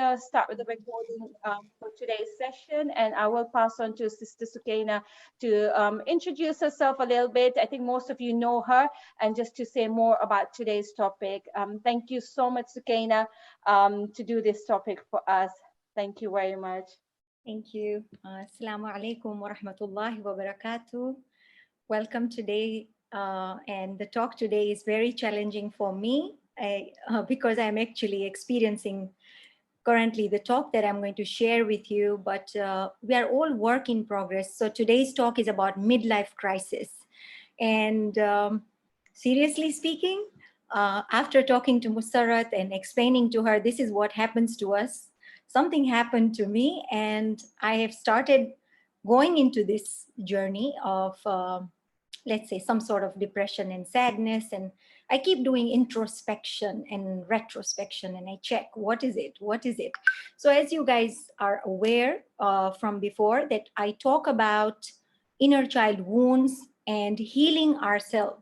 gonna start with the recording for today's session, and I will pass on to Sister Sukaina to introduce herself a little bit. I think most of you know her, and just to say more about today's topic. Thank you so much, Sukaina, to do this topic for us. Thank you very much. Thank you. Assalamu alaikum wa rahmatullahi wa barakatuh. Welcome today. And the talk today is very challenging for me because I'm actually experiencing currently the talk that I'm going to share with you, but we are all work in progress. So today's talk is about midlife crisis. And seriously speaking, after talking to Musarat and explaining to her, this is what happens to us, something happened to me, and I have started going into this journey of, let's say, some sort of depression and sadness. And I keep doing introspection and retrospection, and I check, what is it? What is it? So as you guys are aware from before, that I talk about inner child wounds and healing ourselves,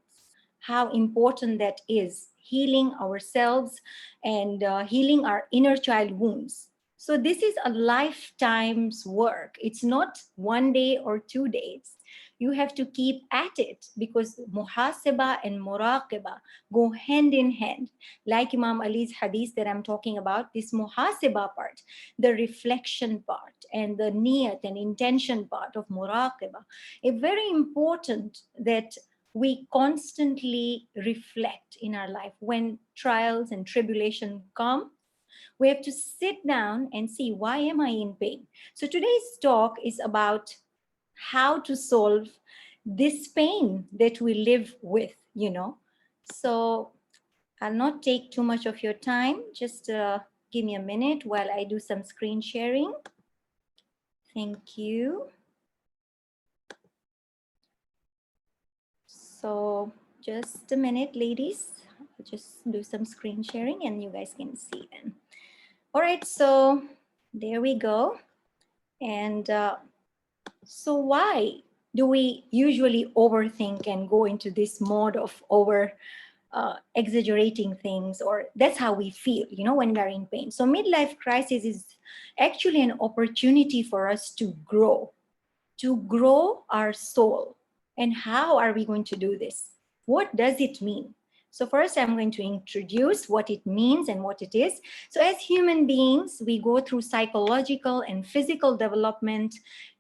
how important that is, healing ourselves and healing our inner child wounds. So this is a lifetime's work. It's not 1 day or 2 days. You have to keep at it, because muhasaba and muraqaba go hand in hand. Like Imam Ali's hadith that I'm talking about, this muhasaba part, the reflection part, and the niyat and intention part of muraqaba, it's very important that we constantly reflect in our life. When trials and tribulation come, we have to sit down and see, why am I in pain? So today's talk is about how to solve this pain that we live with, So I'll not take too much of your time. Just give me a minute while I do some screen sharing. Thank you. So just a minute, ladies. I'll just do some screen sharing and you guys can see then. All right, so there we go. And so why do we usually overthink and go into this mode of exaggerating things, or that's how we feel, when we're in pain? So midlife crisis is actually an opportunity for us to grow our soul. And how are we going to do this? What does it mean? So first, I'm going to introduce what it means and what it is. So as human beings, we go through psychological and physical development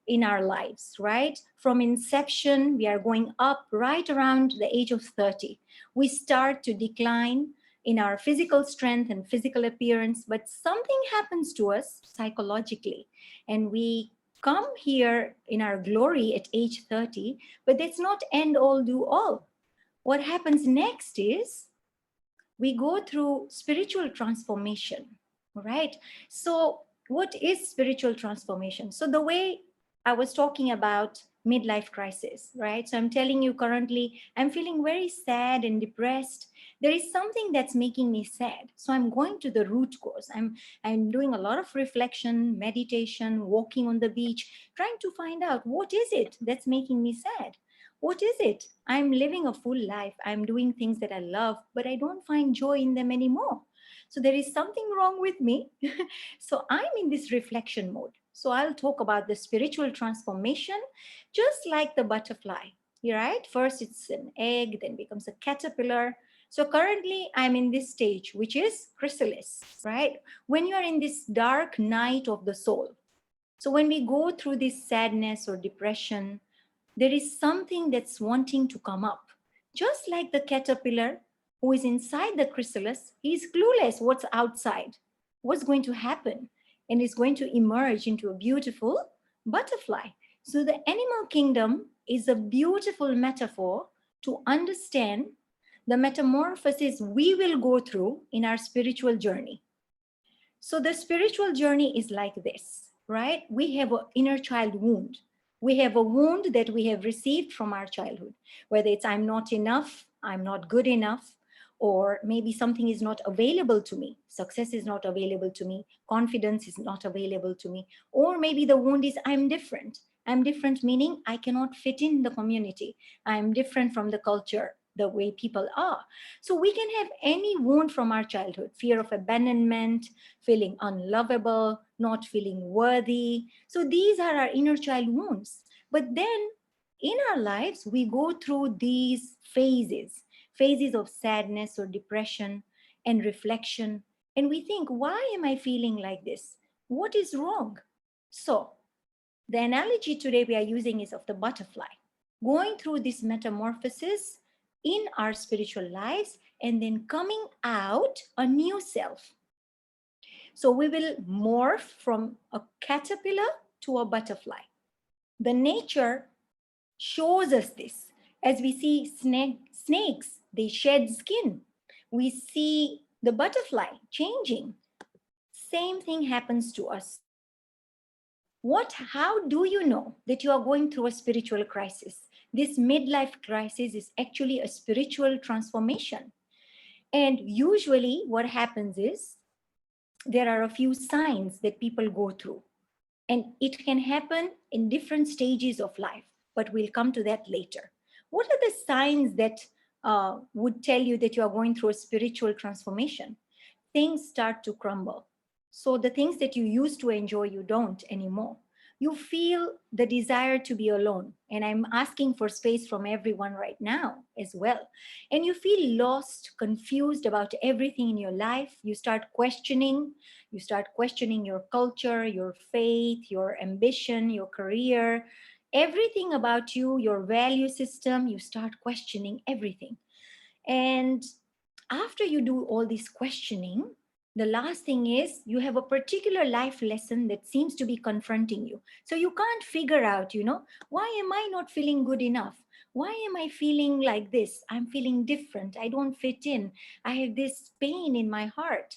in our lives, right? From inception, we are going up right around the age of 30. We start to decline in our physical strength and physical appearance, but something happens to us psychologically, and we come here in our glory at age 30, but that's not end all do all. What happens next is we go through spiritual transformation, right? So what is spiritual transformation? So the way I was talking about midlife crisis, right? So I'm telling you, currently, I'm feeling very sad and depressed. There is something that's making me sad. So I'm going to the root cause. I'm doing a lot of reflection, meditation, walking on the beach, trying to find out, what is it that's making me sad? What is it? I'm living a full life. I'm doing things that I love, but I don't find joy in them anymore. So there is something wrong with me. So I'm in this reflection mode. So I'll talk about the spiritual transformation, just like the butterfly, right? First it's an egg, then becomes a caterpillar. So currently I'm in this stage, which is chrysalis, right? When you are in this dark night of the soul. So when we go through this sadness or depression, there is something that's wanting to come up. Just like the caterpillar who is inside the chrysalis, he's clueless what's outside, what's going to happen, and is going to emerge into a beautiful butterfly. So the animal kingdom is a beautiful metaphor to understand the metamorphosis we will go through in our spiritual journey. So the spiritual journey is like this, right? We have an inner child wound. We have a wound that we have received from our childhood, whether it's I'm not enough, I'm not good enough, or maybe something is not available to me. Success is not available to me. Confidence is not available to me. Or maybe the wound is I'm different. I'm different meaning I cannot fit in the community. I'm different from the culture the way people are. So we can have any wound from our childhood: fear of abandonment, feeling unlovable, not feeling worthy. So these are our inner child wounds. But then in our lives, we go through these phases of sadness or depression and reflection. And we think, why am I feeling like this? What is wrong? So the analogy today we are using is of the butterfly, going through this metamorphosis in our spiritual lives and then coming out a new self. So we will morph from a caterpillar to a butterfly. The nature shows us this. As we see snakes, they shed skin. We see the butterfly changing. Same thing happens to us. How do you know that you are going through a spiritual crisis? This midlife crisis is actually a spiritual transformation. And usually what happens is there are a few signs that people go through. And it can happen in different stages of life, but we'll come to that later. What are the signs that would tell you that you are going through a spiritual transformation? Things start to crumble. So the things that you used to enjoy, you don't anymore. You feel the desire to be alone. And I'm asking for space from everyone right now as well. And you feel lost, confused about everything in your life. You start questioning your culture, your faith, your ambition, your career, everything about you, your value system. You start questioning everything. And after you do all this questioning, the last thing is you have a particular life lesson that seems to be confronting you. So you can't figure out, why am I not feeling good enough? Why am I feeling like this? I'm feeling different. I don't fit in. I have this pain in my heart.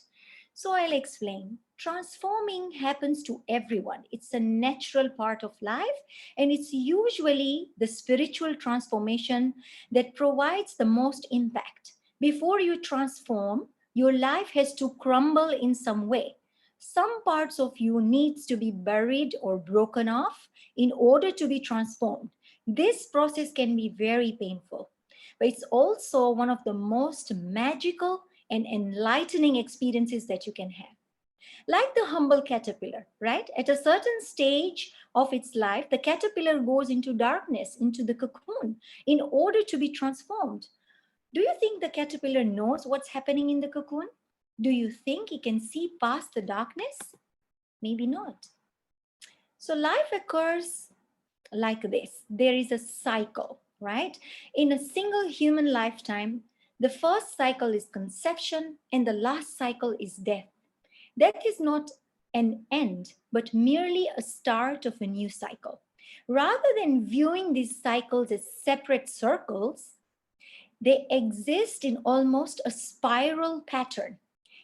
So I'll explain. Transforming happens to everyone. It's a natural part of life, and it's usually the spiritual transformation that provides the most impact. Before you transform, your life has to crumble in some way. Some parts of you needs to be buried or broken off in order to be transformed. This process can be very painful, but it's also one of the most magical and enlightening experiences that you can have. Like the humble caterpillar, right? At a certain stage of its life, the caterpillar goes into darkness, into the cocoon, in order to be transformed. Do you think the caterpillar knows what's happening in the cocoon? Do you think he can see past the darkness? Maybe not. So life occurs like this. There is a cycle, right? In a single human lifetime, the first cycle is conception and the last cycle is death. Death is not an end, but merely a start of a new cycle. Rather than viewing these cycles as separate circles, they exist in almost a spiral pattern.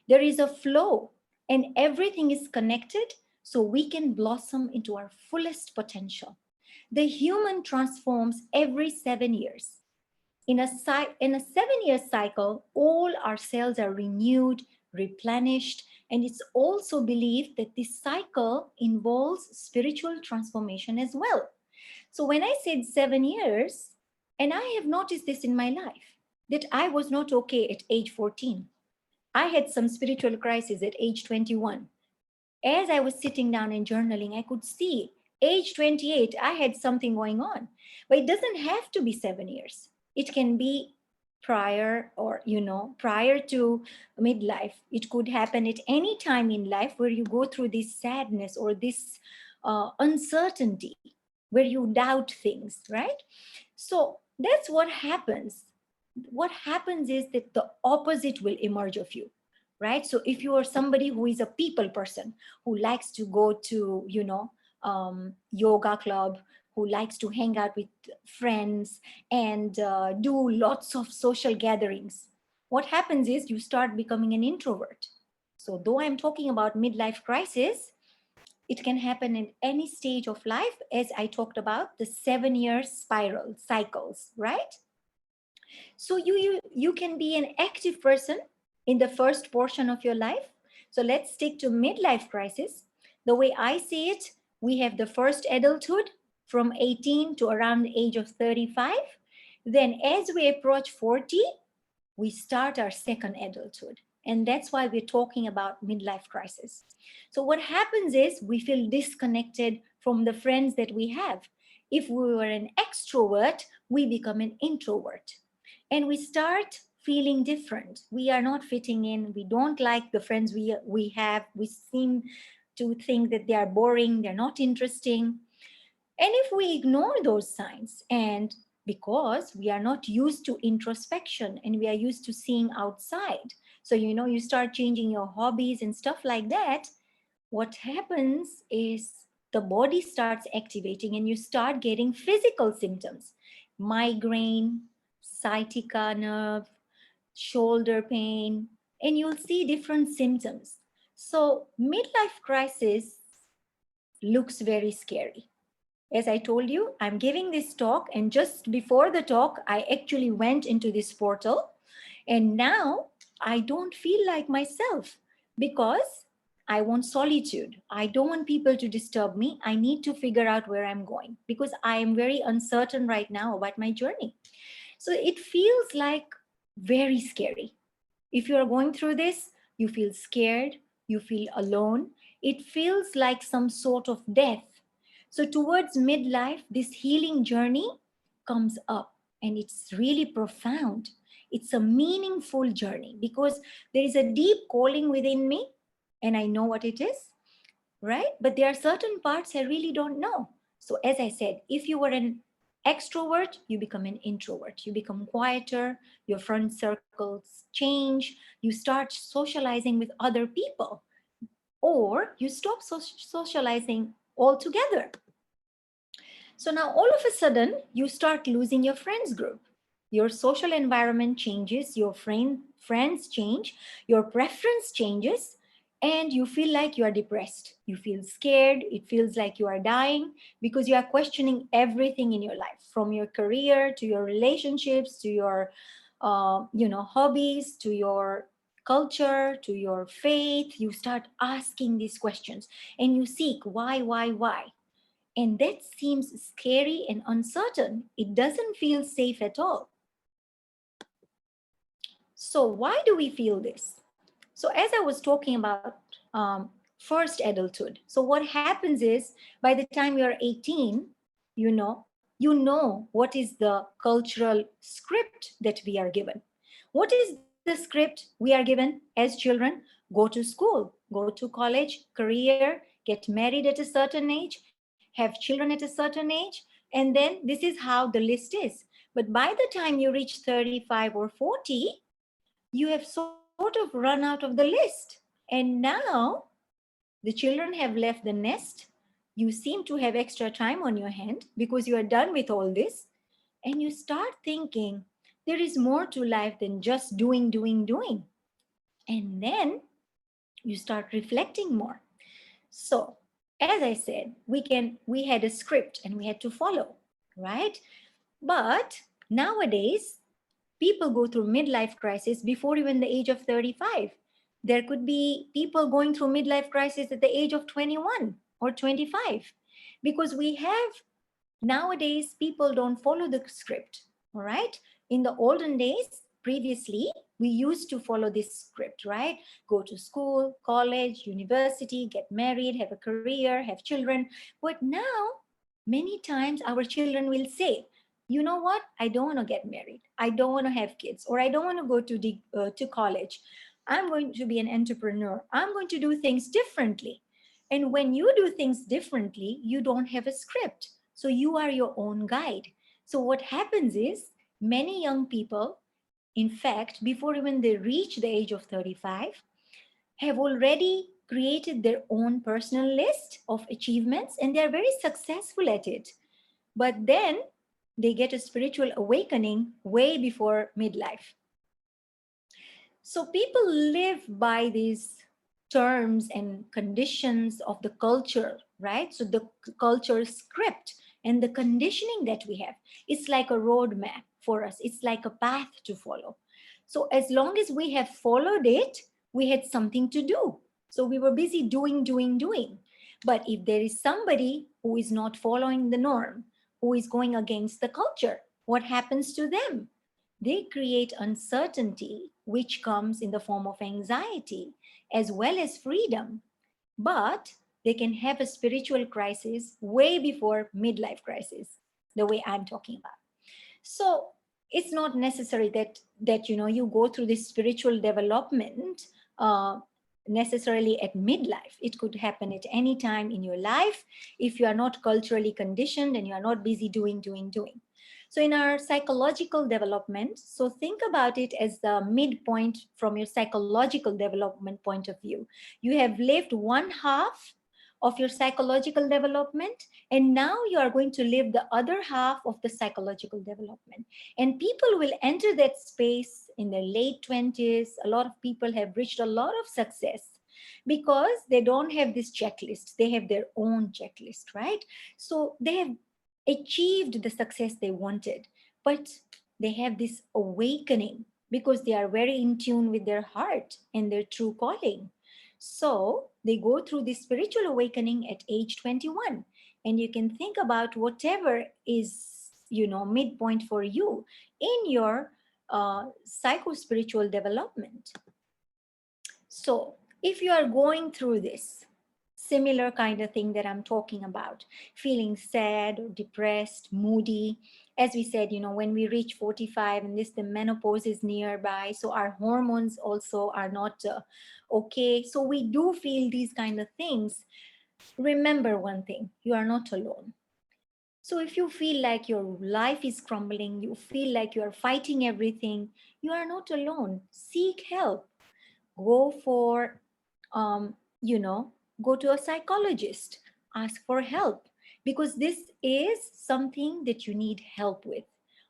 There is a flow, and everything is connected so we can blossom into our fullest potential. The human transforms every 7 years. In a 7-year cycle, all our cells are renewed, replenished, and it's also believed that this cycle involves spiritual transformation as well. So when I said 7 years, and I have noticed this in my life, that I was not okay at age 14. I had some spiritual crisis at age 21. As I was sitting down and journaling, I could see age 28, I had something going on. But it doesn't have to be 7 years. It can be prior prior to midlife. It could happen at any time in life where you go through this sadness or this uncertainty, where you doubt things, right? So that's what happens. What happens is that the opposite will emerge of you, right? So if you are somebody who is a people person, who likes to go to yoga club, who likes to hang out with friends and do lots of social gatherings, what happens is you start becoming an introvert. So though I'm talking about midlife crisis, it can happen in any stage of life, as I talked about the 7-year spiral cycles, right? So you can be an active person in the first portion of your life. So let's stick to midlife crisis. The way I see it, we have the first adulthood from 18 to around the age of 35. Then as we approach 40, we start our second adulthood. And that's why we're talking about midlife crisis. So what happens is we feel disconnected from the friends that we have. If we were an extrovert, we become an introvert. And we start feeling different. We are not fitting in. We don't like the friends we have. We seem to think that they are boring, they're not interesting. And if we ignore those signs, and because we are not used to introspection and we are used to seeing outside, so you start changing your hobbies and stuff like that, what happens is the body starts activating and you start getting physical symptoms: migraine, sciatica nerve, shoulder pain, and you'll see different symptoms. So midlife crisis looks very scary. As I told you, I'm giving this talk, and just before the talk, I actually went into this portal, and now I don't feel like myself because I want solitude. I don't want people to disturb me. I need to figure out where I'm going because I am very uncertain right now about my journey. So it feels like very scary. If you're going through this, you feel scared, you feel alone. It feels like some sort of death. So, towards midlife, this healing journey comes up, and it's really profound. It's a meaningful journey because there is a deep calling within me, and I know what it is, right? But there are certain parts I really don't know. So, as I said, if you were an extrovert, you become an introvert. You become quieter, your friend circles change, you start socializing with other people, or you stop socializing altogether. So now all of a sudden, you start losing your friends group. Your social environment changes, your friends change, your preference changes, and you feel like you are depressed. You feel scared. It feels like you are dying because you are questioning everything in your life, from your career to your relationships to your, hobbies, to your culture, to your faith. You start asking these questions, and you seek why. And that seems scary and uncertain. It doesn't feel safe at all. So, why do we feel this? So, as I was talking about first adulthood, so what happens is by the time you're 18, you know what is the cultural script that we are given. What is the script we are given as children? Go to school, go to college, career, get married at a certain age, have children at a certain age, and then this is how the list is. But by the time you reach 35 or 40, you have sort of run out of the list. And now the children have left the nest. You seem to have extra time on your hand because you are done with all this. And you start thinking there is more to life than just doing. And then you start reflecting more. So, as I said, we had a script and we had to follow, right? But nowadays, people go through midlife crisis before even the age of 35. There could be people going through midlife crisis at the age of 21 or 25 because we have nowadays people don't follow the script. All right, in the olden days, previously, we used to follow this script, right? Go to school, college, university, get married, have a career, have children. But now many times our children will say, you know what, I don't want to get married, I don't want to have kids, or I don't want to go to college. I'm going to be an entrepreneur, I'm going to do things differently. And when you do things differently, you don't have a script. So you are your own guide. So what happens is many young people, in fact, before even they reach the age of 35, have already created their own personal list of achievements and they are very successful at it. But then they get a spiritual awakening way before midlife. So people live by these terms and conditions of the culture, right? So the culture script and the conditioning that we have, it's like a roadmap for us. It's like a path to follow. So as long as we have followed it, we had something to do. So we were busy doing. But if there is somebody who is not following the norm, who is going against the culture, what happens to them? They create uncertainty, which comes in the form of anxiety as well as freedom. But they can have a spiritual crisis way before midlife crisis, the way I'm talking about. So it's not necessary that you go through this spiritual development uh, necessarily at midlife. It could happen at any time in your life if you are not culturally conditioned and you are not busy doing. So in our psychological development, so think about it as the midpoint from your psychological development point of view. You have lived one half of your psychological development, and now you are going to live the other half of the psychological development. And people will enter that space in their late 20s. A lot of people have reached a lot of success because they don't have this checklist. They have their own checklist, right? So they have achieved the success they wanted, but they have this awakening because they are very in tune with their heart and their true calling. So they go through this spiritual awakening at age 21. And you can think about whatever is, midpoint for you in your psycho spiritual development. So if you are going through this similar kind of thing that I'm talking about, feeling sad or depressed, moody, as we said, when we reach 45 and the menopause is nearby, so our hormones also are not okay. So we do feel these kind of things. Remember one thing, you are not alone. So if you feel like your life is crumbling, you feel like you are fighting everything, you are not alone. Seek help. Go for um, you know go to a psychologist, ask for help, because this is something that you need help with.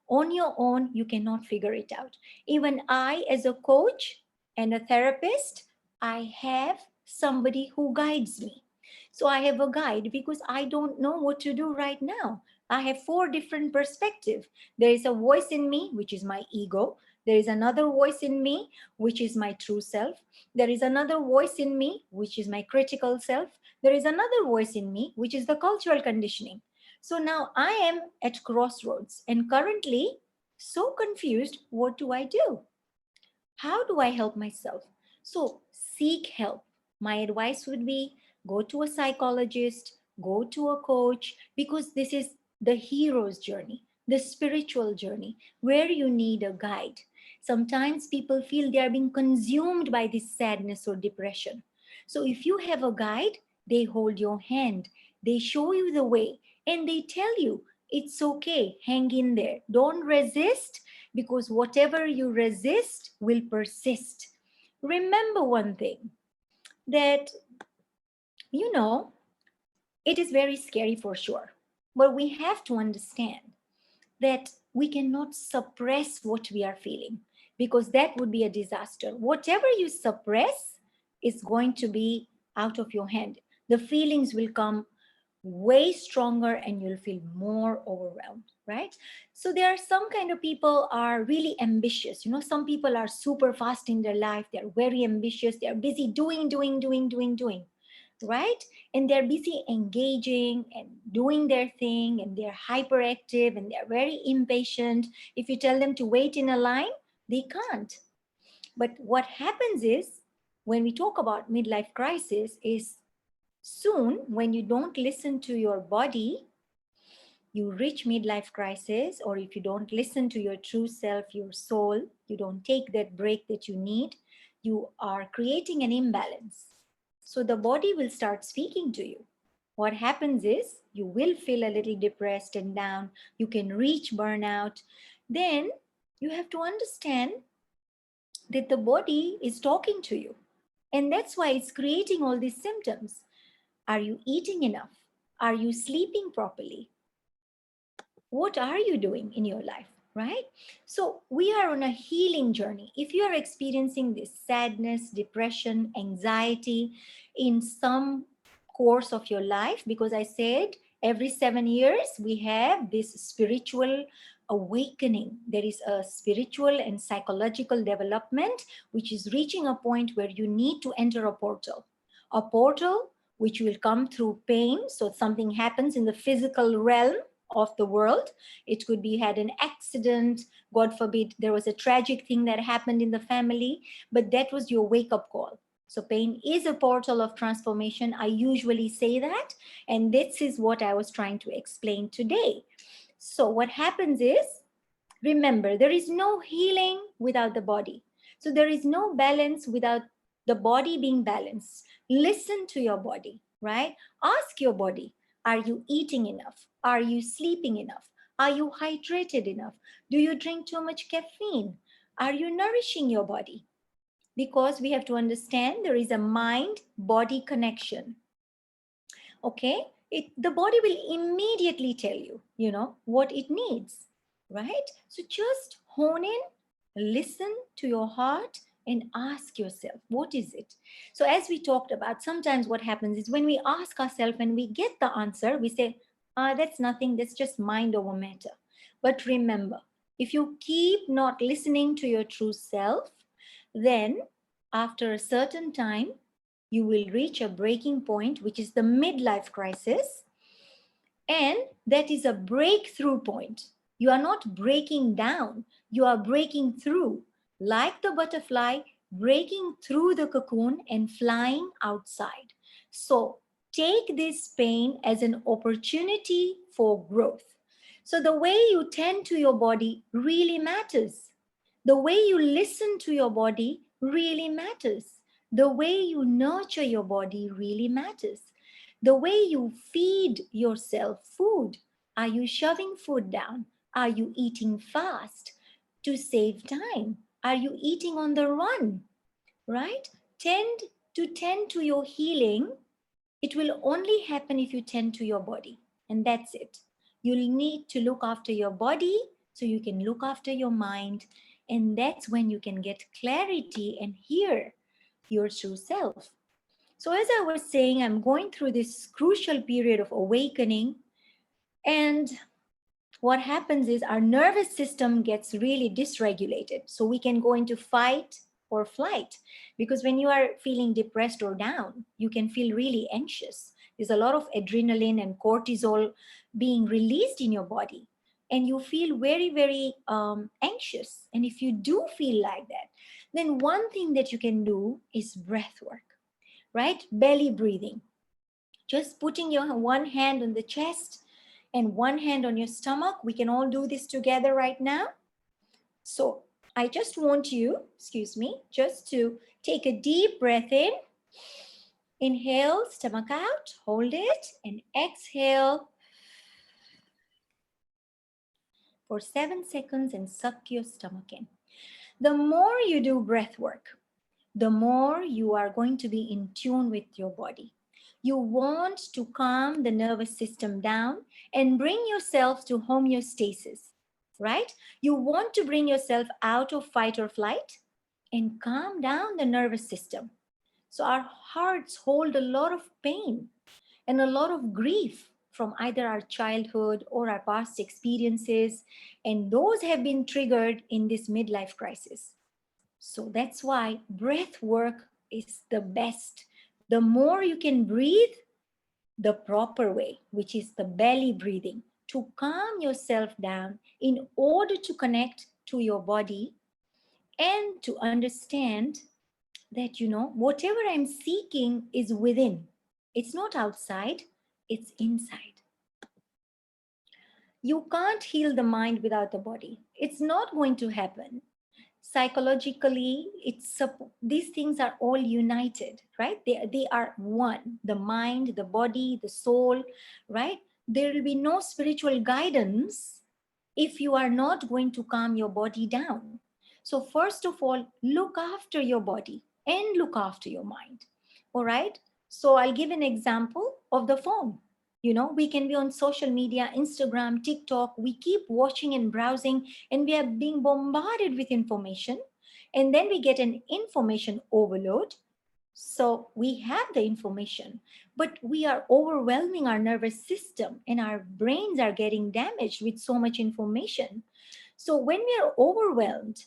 On your own you cannot figure it out. Even I, as a coach and a therapist, I have somebody who guides me. So I have a guide because I don't know what to do right now. I have four different perspectives. There is a voice in me, which is my ego. There is another voice in me, which is my true self. There is another voice in me, which is my critical self. There is another voice in me, which is the cultural conditioning. So now I am at crossroads and currently so confused. What do I do? How do I help myself? So seek help. My advice would be go to a psychologist, go to a coach, because this is the hero's journey, the spiritual journey, where you need a guide. Sometimes people feel they are being consumed by this sadness or depression. So if you have a guide, they hold your hand, they show you the way, and they tell you it's okay, hang in there, don't resist, because whatever you resist will persist. Remember one thing, that, you know, it is very scary for sure, but we have to understand that we cannot suppress what we are feeling, because that would be a disaster. Whatever you suppress is going to be out of your hand. The feelings will come way stronger and you'll feel more overwhelmed, right? So there are some kind of people are really ambitious. Some people are super fast in their life, they're very ambitious, they're busy doing, right? And they're busy engaging and doing their thing, and they're hyperactive and they're very impatient. If you tell them to wait in a line, they can't. But what happens is, when we talk about midlife crisis, is soon, when you don't listen to your body, you reach midlife crisis, or if you don't listen to your true self, your soul, you don't take that break that you need, you are creating an imbalance. So the body will start speaking to you. What happens is you will feel a little depressed and down. You can reach burnout. Then you have to understand that the body is talking to you. And that's why it's creating all these symptoms. Are you eating enough? Are you sleeping properly? What are you doing in your life, right? So we are on a healing journey. If you are experiencing this sadness, depression, anxiety in some course of your life, because I said every 7 years we have this spiritual awakening. There is a spiritual and psychological development which is reaching a point where you need to enter a portal which will come through pain. So something happens in the physical realm, of the world. It could be you had an accident, God forbid, there was a tragic thing that happened in the family, but that was your wake up call. So pain is a portal of transformation. I usually say that, and this is what I was trying to explain today. So what happens is, remember, there is no healing without the body. So there is no balance without the body being balanced. Listen to your body, right? Ask your body, are you eating enough? Are you sleeping enough? Are you hydrated enough? Do you drink too much caffeine? Are you nourishing your body? Because we have to understand there is a mind body connection. Okay, the body will immediately tell you, what it needs, right? So just hone in, listen to your heart, and ask yourself, what is it? So as we talked about, sometimes what happens is when we ask ourselves and we get the answer, we say, that's nothing, that's just mind over matter. But remember, if you keep not listening to your true self, then after a certain time you will reach a breaking point, which is the midlife crisis. And that is a breakthrough point. You are not breaking down, you are breaking through, like the butterfly breaking through the cocoon and flying outside. So take this pain as an opportunity for growth. So the way you tend to your body really matters. The way you listen to your body really matters. The way you nurture your body really matters. The way you feed yourself food. Are you shoving food down? Are you eating fast to save time? Are you eating on the run? Right? Tend to your healing. It will only happen if you tend to your body. And that's it. You'll need to look after your body so you can look after your mind. And that's when you can get clarity and hear your true self. So, as I was saying, I'm going through this crucial period of awakening. And what happens is our nervous system gets really dysregulated. So, we can go into fight or flight, because when you are feeling depressed or down, you can feel really anxious. There's a lot of adrenaline and cortisol being released in your body, and you feel very, very anxious. And if you do feel like that, then one thing that you can do is breath work, right? Belly breathing. Just putting your one hand on the chest and one hand on your stomach. We can all do this together right now. So I just want you, just to take a deep breath in. Inhale, stomach out, hold it, and exhale for 7 seconds and suck your stomach in. The more you do breath work, the more you are going to be in tune with your body. You want to calm the nervous system down and bring yourself to homeostasis, right? You want to bring yourself out of fight or flight and calm down the nervous system. So our hearts hold a lot of pain and a lot of grief from either our childhood or our past experiences, and those have been triggered in this midlife crisis. So that's why breath work is the best. The more you can breathe the proper way, which is the belly breathing, to calm yourself down in order to connect to your body and to understand that, whatever I'm seeking is within. It's not outside, it's inside. You can't heal the mind without the body. It's not going to happen. Psychologically, these things are all united, right? They are one. The mind, the body, the soul, right? There will be no spiritual guidance if you are not going to calm your body down. So first of all, look after your body and look after your mind. All right. So I'll give an example of the phone. We can be on social media, Instagram, TikTok. We keep watching and browsing, and we are being bombarded with information. And then we get an information overload. So we have the information, but we are overwhelming our nervous system, and our brains are getting damaged with so much information. So when we are overwhelmed,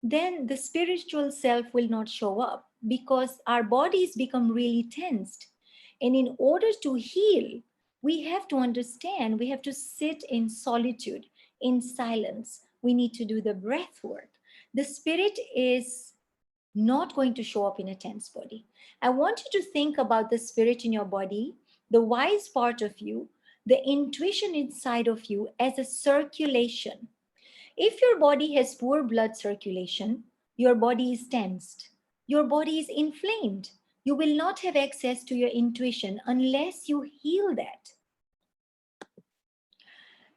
then the spiritual self will not show up because our bodies become really tensed. And in order to heal, We have to understand, we have to sit in solitude, in silence. We need to do the breath work. The spirit is not going to show up in a tense body. I want you to think about the spirit in your body, the wise part of you, the intuition inside of you as a circulation. If your body has poor blood circulation, your body is tensed, your body is inflamed. You will not have access to your intuition unless you heal that.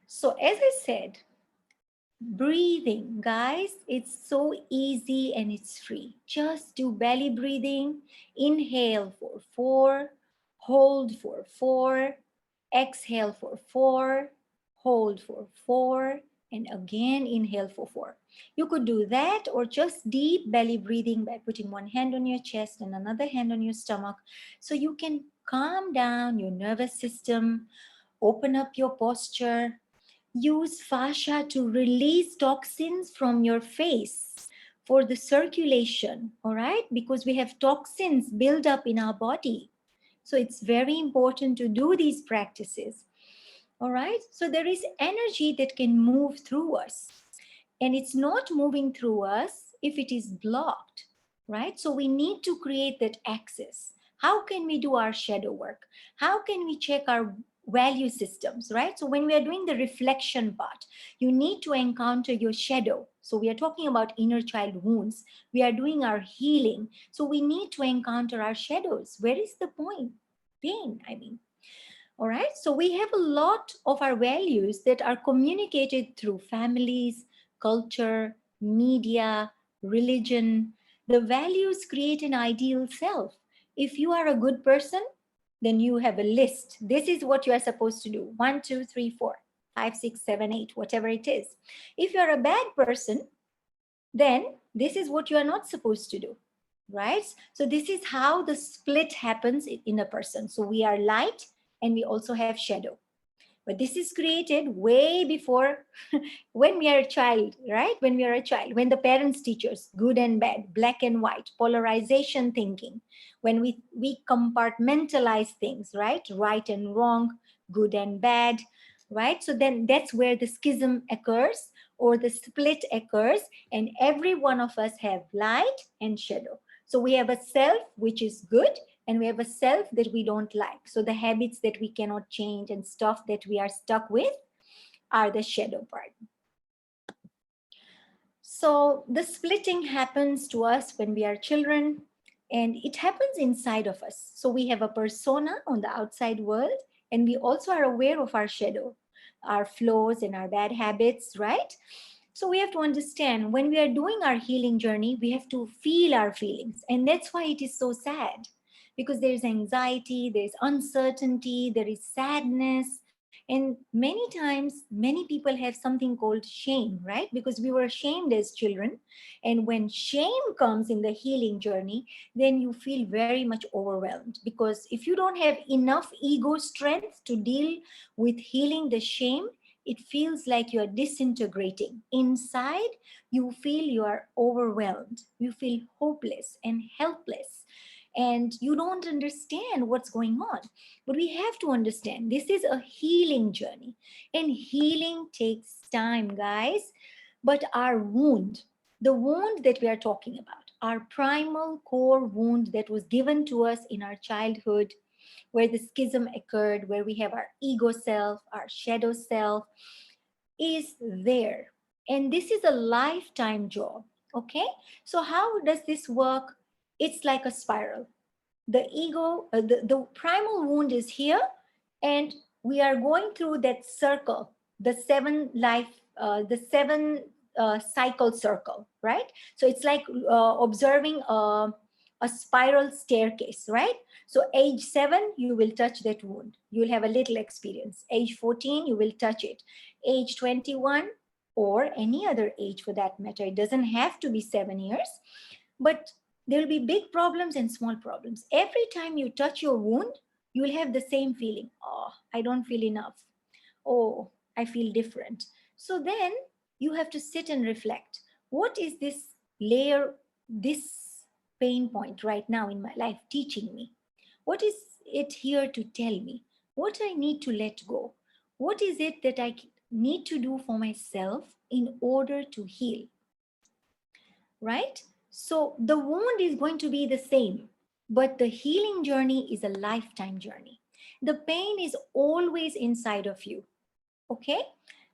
So, as I said, breathing, guys, it's so easy and it's free. Just do belly breathing. Inhale for 4, hold for 4, exhale for 4, hold for 4, and again inhale for 4. You could do that or just deep belly breathing by putting one hand on your chest and another hand on your stomach, so you can calm down your nervous system, open up your posture. Use fascia to release toxins from your face for the circulation, all right? Because we have toxins built up in our body. So it's very important to do these practices, all right? So there is energy that can move through us, and it's not moving through us if it is blocked, right? So we need to create that access. How can we do our shadow work? How can we check our value systems, right? So when we are doing the reflection part, you need to encounter your shadow. So we are talking about inner child wounds. We are doing our healing. So we need to encounter our shadows. Where is the point? Pain, I mean. All right. So we have a lot of our values that are communicated through families, culture, media, religion. The values create an ideal self. If you are a good person, then you have a list. This is what you are supposed to do: 1, 2, 3, 4, 5, 6, 7, 8, whatever it is. If you're a bad person, then this is what you are not supposed to do, right? So this is how the split happens in a person. So we are light and we also have shadow. But this is created way before when we are a child, right? When we are a child, when the parents teach us good and bad, black and white, polarization thinking, when we compartmentalize things, right and wrong, good and bad, right? So then that's where the schism occurs or the split occurs, and every one of us have light and shadow. So we have a self which is good, and we have a self that we don't like. So the habits that we cannot change and stuff that we are stuck with are the shadow part. So the splitting happens to us when we are children, and it happens inside of us. So we have a persona on the outside world, and we also are aware of our shadow, our flaws and our bad habits, right? So we have to understand, when we are doing our healing journey, we have to feel our feelings. And that's why it is so sad, because there's anxiety, there's uncertainty, there is sadness. And many times, many people have something called shame, right? Because we were ashamed as children. And when shame comes in the healing journey, then you feel very much overwhelmed. Because if you don't have enough ego strength to deal with healing the shame, it feels like you are disintegrating. Inside, you feel you are overwhelmed. You feel hopeless and helpless. And you don't understand what's going on. But we have to understand this is a healing journey. And healing takes time, guys. But our wound, the wound that we are talking about, our primal core wound that was given to us in our childhood, where the schism occurred, where we have our ego self, our shadow self, is there. And this is a lifetime job. Okay. So, how does this work? It's like a spiral. The ego, the primal wound is here, and we are going through that circle, the seven cycle circle, right? So, it's like observing a spiral staircase, right? So age 7, you will touch that wound. You'll have a little experience. Age 14, you will touch it. Age 21, or any other age for that matter. It doesn't have to be 7 years, but there will be big problems and small problems. Every time you touch your wound, you will have the same feeling. Oh, I don't feel enough. Oh, I feel different. So then you have to sit and reflect. What is this layer, this pain point right now in my life teaching me? What is it here to tell me? What I need to let go? What is it that I need to do for myself in order to heal? Right? So the wound is going to be the same, but the healing journey is a lifetime journey. The pain is always inside of you. Okay?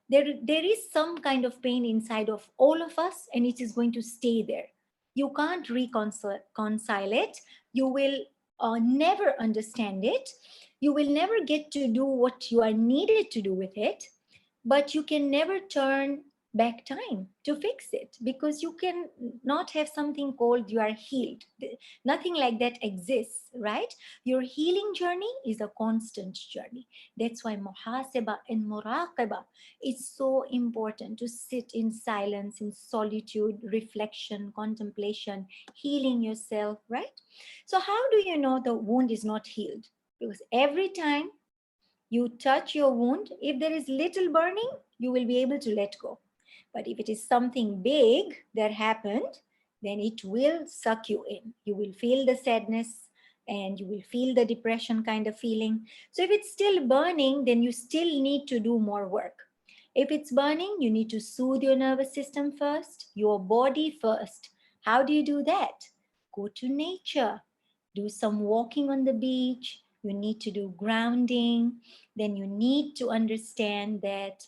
There is some kind of pain inside of all of us, and it is going to stay there. You can't reconcile it. You will never understand it. You will never get to do what you are needed to do with it, but you can never turn back time to fix it, because you can not have something called you are healed. Nothing like that exists, right? Your healing journey is a constant journey. That's why muhasaba and muraqaba is so important, to sit in silence, in solitude, reflection, contemplation, healing yourself, right? So how do you know the wound is not healed? Because every time you touch your wound, if there is little burning, you will be able to let go. But if it is something big that happened, then it will suck you in. You will feel the sadness and you will feel the depression kind of feeling. So if it's still burning, then you still need to do more work. If it's burning, you need to soothe your nervous system first, your body first. How do you do that? Go to nature, do some walking on the beach. You need to do grounding. Then you need to understand that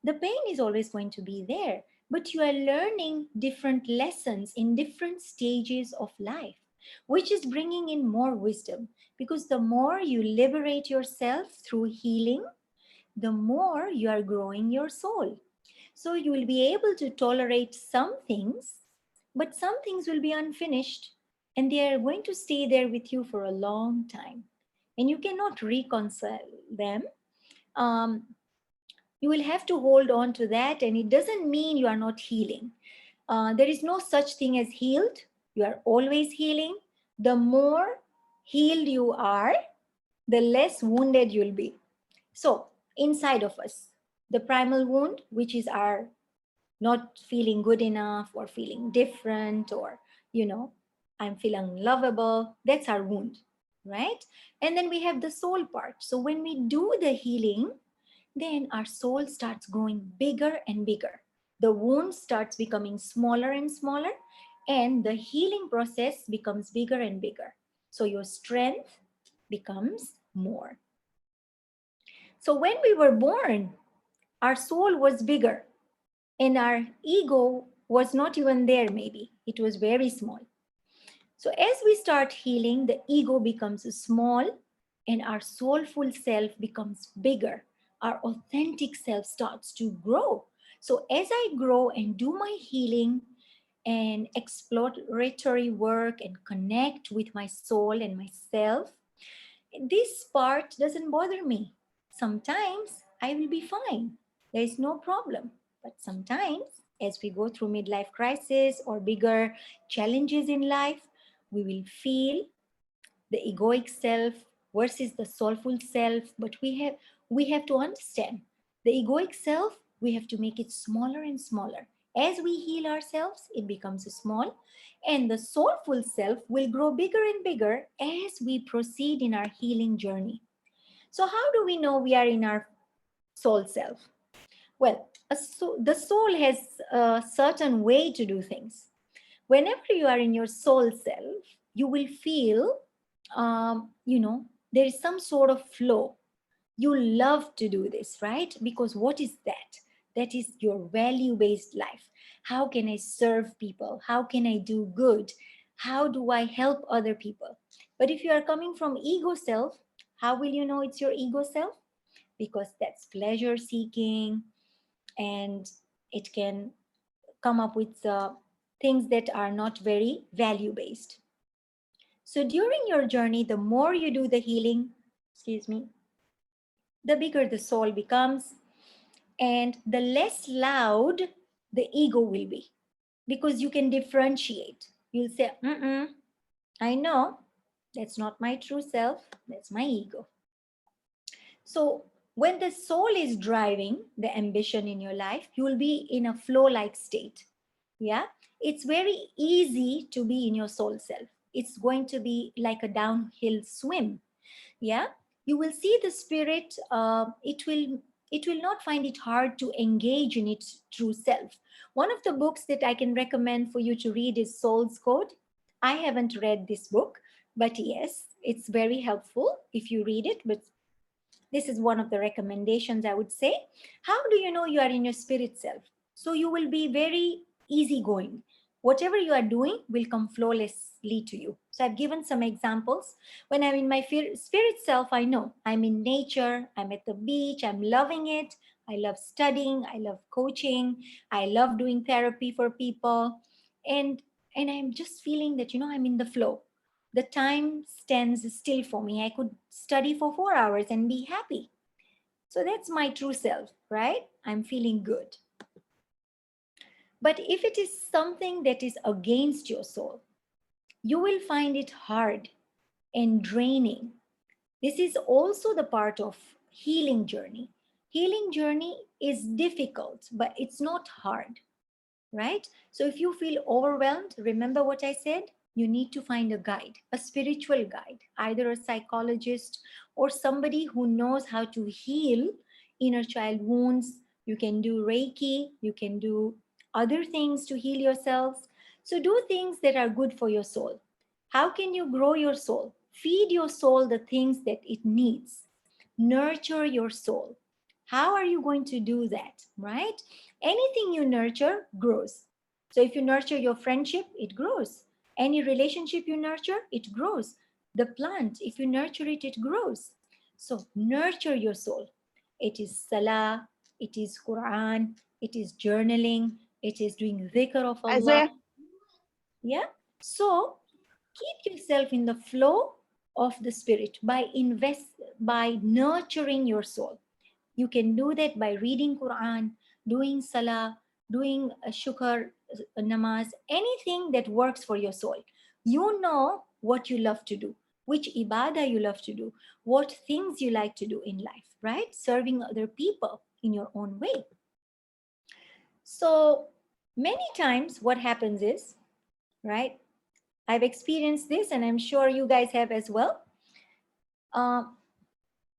the pain is always going to be there, but you are learning different lessons in different stages of life, which is bringing in more wisdom. Because the more you liberate yourself through healing, the more you are growing your soul. So you will be able to tolerate some things, but some things will be unfinished and they are going to stay there with you for a long time. And you cannot reconcile them. Um, you will have to hold on to that, and it doesn't mean you are not healing. There is no such thing as healed. You are always healing. The more healed you are, the less wounded you'll be. So, inside of us, the primal wound, which is our not feeling good enough or feeling different, or, you know, I'm feeling unlovable, that's our wound, right? And then we have the soul part. So, when we do the healing, then our soul starts growing bigger and bigger. The wound starts becoming smaller and smaller, and the healing process becomes bigger and bigger. So your strength becomes more. So when we were born, our soul was bigger, and our ego was not even there, maybe. It was very small. So as we start healing, the ego becomes small and our soulful self becomes bigger. Our authentic self starts to grow. So as I grow and do my healing and exploratory work and connect with my soul and myself, this part doesn't bother me. Sometimes I will be fine. There is no problem. But sometimes, as we go through midlife crisis or bigger challenges in life, we will feel the egoic self versus the soulful self. But we have to understand the egoic self, we have to make it smaller and smaller. As we heal ourselves, it becomes small, and the soulful self will grow bigger and bigger as we proceed in our healing journey. So how do we know we are in our soul self? Well, the soul has a certain way to do things. Whenever you are in your soul self, you will feel, there is some sort of flow. You love to do this, right? Because what is that? That is your value based life. How can I serve people? How can I do good? How do I help other people? But if you are coming from ego self, how will you know it's your ego self? Because that's pleasure seeking, and it can come up with things that are not very value based. So during your journey, the more you do the healing, excuse me, the bigger the soul becomes and the less loud the ego will be, because you can differentiate. You'll say, I know that's not my true self, that's my ego. So when the soul is driving the ambition in your life, you will be in a flow like state. Yeah, it's very easy to be in your soul self. It's going to be like a downhill swim. Yeah, you will see the spirit. It will not find it hard to engage in its true self. One of the books that I can recommend for you to read is Soul's Code. I haven't read this book, but yes, it's very helpful if you read it. But this is one of the recommendations I would say. How do you know you are in your spirit self? So you will be very easygoing. Whatever you are doing will come flawlessly to you. So I've given some examples. When I'm in my spirit self, I know I'm in nature, I'm at the beach, I'm loving it. I love studying, I love coaching, I love doing therapy for people. And I'm just feeling that, I'm in the flow. The time stands still for me. I could study for 4 hours and be happy. So that's my true self, right? I'm feeling good. But if it is something that is against your soul, you will find it hard and draining. This is also the part of healing journey. Healing journey is difficult, but it's not hard, right? So if you feel overwhelmed, remember what I said? You need to find a guide, a spiritual guide, either a psychologist or somebody who knows how to heal inner child wounds. You can do Reiki, you can do other things to heal yourselves. So do things that are good for your soul. How can you grow your soul? Feed your soul the things that it needs. Nurture your soul. How are you going to do that, right? Anything you nurture grows. So if you nurture your friendship, it grows. Any relationship you nurture, it grows. The plant, if you nurture it, it grows. So nurture your soul. It is salah, it is Quran, it is journaling, it is doing dhikr of Allah. Azay, Yeah. So keep yourself in the flow of the spirit by nurturing your soul. You can do that by reading Quran, doing salah, doing a shukr, namaz, anything that works for your soul. You know what you love to do, which ibadah you love to do, what things you like to do in life, right? Serving other people in your own way. So many times what happens is, right? I've experienced this and I'm sure you guys have as well. Uh,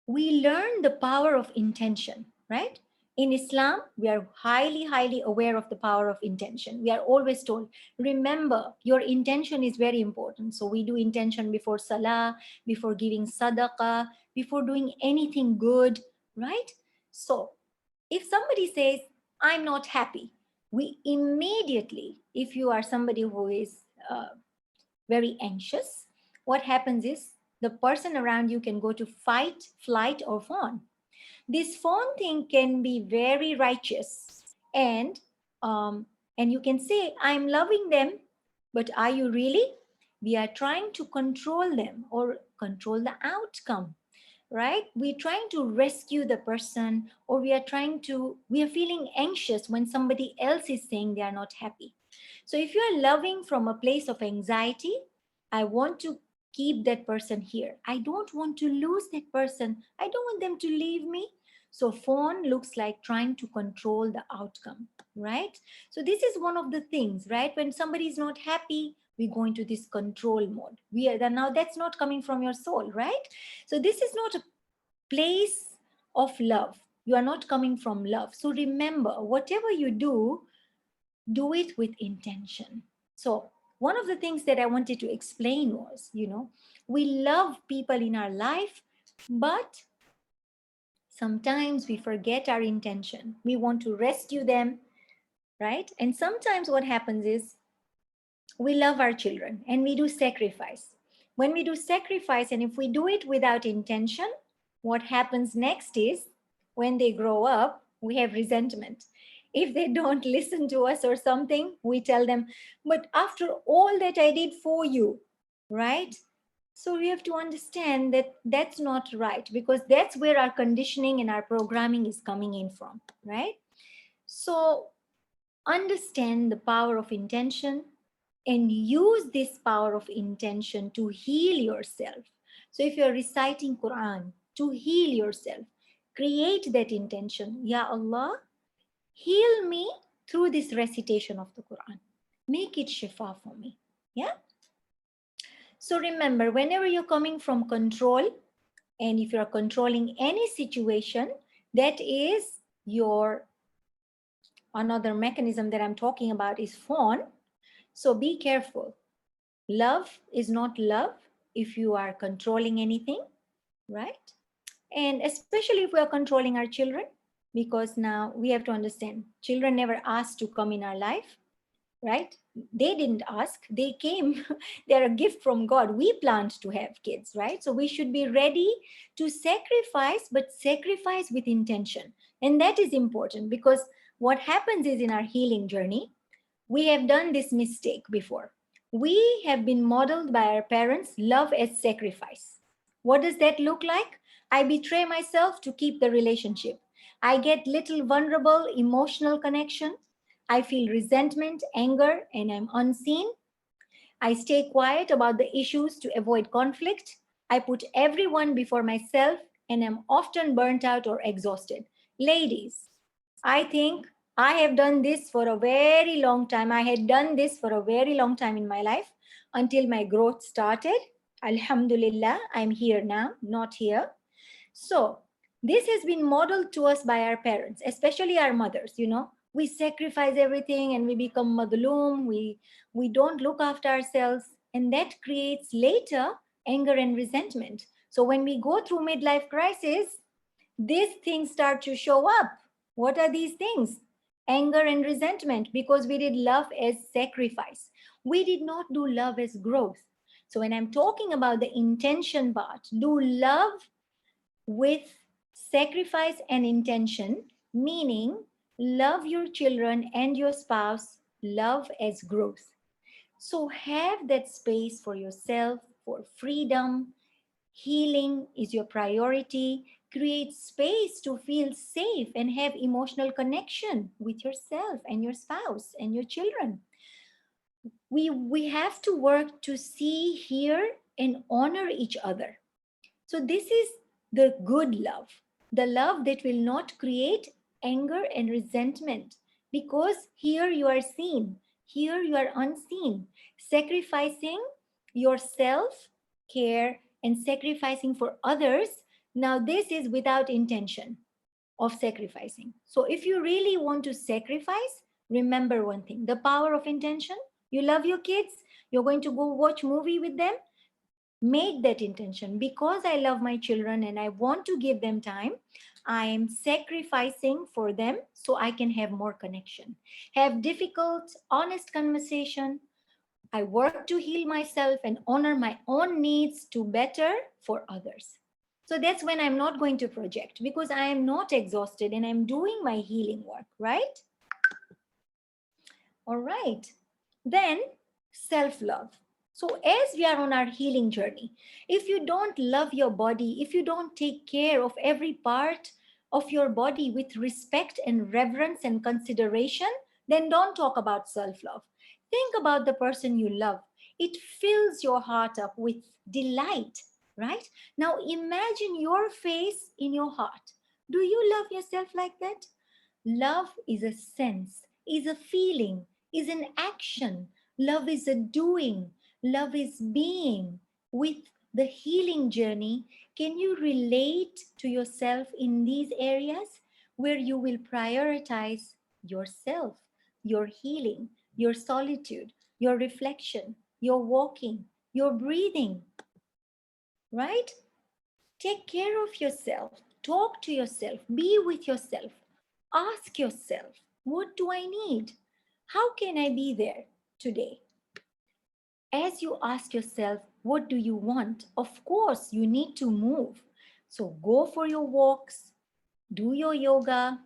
we learn the power of intention, right? In Islam, we are highly, highly aware of the power of intention. We are always told, remember, your intention is very important. So we do intention before salah, before giving sadaqah, before doing anything good, right? So if somebody says, I'm not happy, we immediately, if you are somebody who is very anxious, what happens is the person around you can go to fight, flight, or fawn. This fawn thing can be very righteous, and and you can say, "I'm loving them," but are you really? We are trying to control them or control the outcome, right? We're trying to rescue the person, or we are feeling anxious when somebody else is saying they are not happy. So if you are loving from a place of anxiety, I want to keep that person here. I don't want to lose that person. I don't want them to leave me. So fawn looks like trying to control the outcome, right? So this is one of the things, right? When somebody is not happy, we go into this control mode. Now that's not coming from your soul, right? So this is not a place of love. You are not coming from love. So remember, whatever you do it with intention. So one of the things that I wanted to explain was, we love people in our life, but sometimes we forget our intention. We want to rescue them, right? And sometimes what happens is we love our children and we do sacrifice. When we do sacrifice, and if we do it without intention, what happens next is when they grow up, we have resentment. If they don't listen to us or something, we tell them, but after all that I did for you, right? So we have to understand that that's not right, because that's where our conditioning and our programming is coming in from, right? So understand the power of intention and use this power of intention to heal yourself. So if you're reciting Quran to heal yourself, create that intention. Ya Allah, heal me through this recitation of the Quran. Make it shifa for me. Yeah. So remember, whenever you're coming from control And if you're controlling any situation, that is your another mechanism that I'm talking about is fawn. So be careful. Love is not love if you are controlling anything, right? And especially if we are controlling our children, because now we have to understand children never asked to come in our life, right? They didn't ask, they came. They're a gift from God. We planned to have kids, right? So we should be ready to sacrifice, but sacrifice with intention. And that is important because what happens is in our healing journey, we have done this mistake before. We have been modeled by our parents love as sacrifice. What does that look like? I betray myself to keep the relationship. I get little vulnerable emotional connection. I feel resentment, anger, and I'm unseen. I stay quiet about the issues to avoid conflict. I put everyone before myself and am often burnt out or exhausted. Ladies, I think I have done this for a very long time. I had done this for a very long time in my life until my growth started. Alhamdulillah, I'm here now, not here. So, this has been modeled to us by our parents, especially our mothers, you know. We sacrifice everything and we become madloom. We don't look after ourselves, and that creates later anger and resentment. So when we go through midlife crisis, these things start to show up. What are these things? Anger and resentment, because we did love as sacrifice. We did not do love as growth. So when I'm talking about the intention part, do love with sacrifice and intention, meaning love your children and your spouse, love as growth. So have that space for yourself, for freedom. Healing is your priority. Create space to feel safe and have emotional connection with yourself and your spouse and your children. We have to work to see, hear, and honor each other. So this is the good love, the love that will not create anger and resentment, because here you are seen, here you are unseen, sacrificing yourself, care, and sacrificing for others. Now this is without intention of sacrificing. So if you really want to sacrifice, remember one thing, the power of intention. You love your kids, you're going to go watch movie with them, make that intention. Because I love my children and I want to give them time, I am sacrificing for them so I can have more connection, have difficult honest conversation. I work to heal myself and honor my own needs to better for others. So that's when I'm not going to project, because I am not exhausted and I'm doing my healing work, right? All right. Then self-love. So as we are on our healing journey, if you don't love your body, if you don't take care of every part of your body with respect and reverence and consideration, then don't talk about self-love. Think about the person you love. It fills your heart up with delight, right? Now imagine your face in your heart. Do you love yourself like that? Love is a sense, is a feeling, is an action. Love is a doing. Love is being. With the healing journey, can you relate to yourself in these areas where you will prioritize yourself, your healing, your solitude, your reflection, your walking, your breathing, right? Take care of yourself. Talk to yourself. Be with yourself. Ask yourself, what do I need? How can I be there today? As you ask yourself, what do you want? Of course, you need to move. So go for your walks, do your yoga,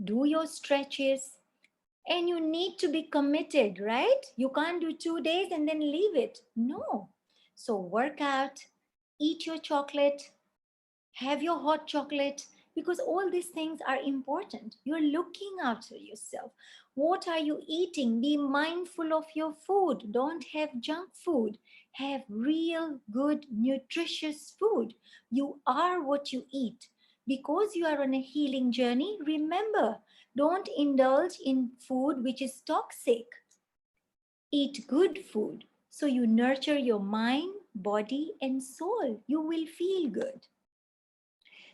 do your stretches, and you need to be committed, right? You can't do 2 days and then leave it. No. So work out, eat your chocolate, have your hot chocolate, because all these things are important. You're looking after yourself. What are you eating? Be mindful of your food. Don't have junk food. Have real, good, nutritious food. You are what you eat. Because you are on a healing journey, remember, don't indulge in food which is toxic. Eat good food so you nurture your mind, body, and soul. You will feel good.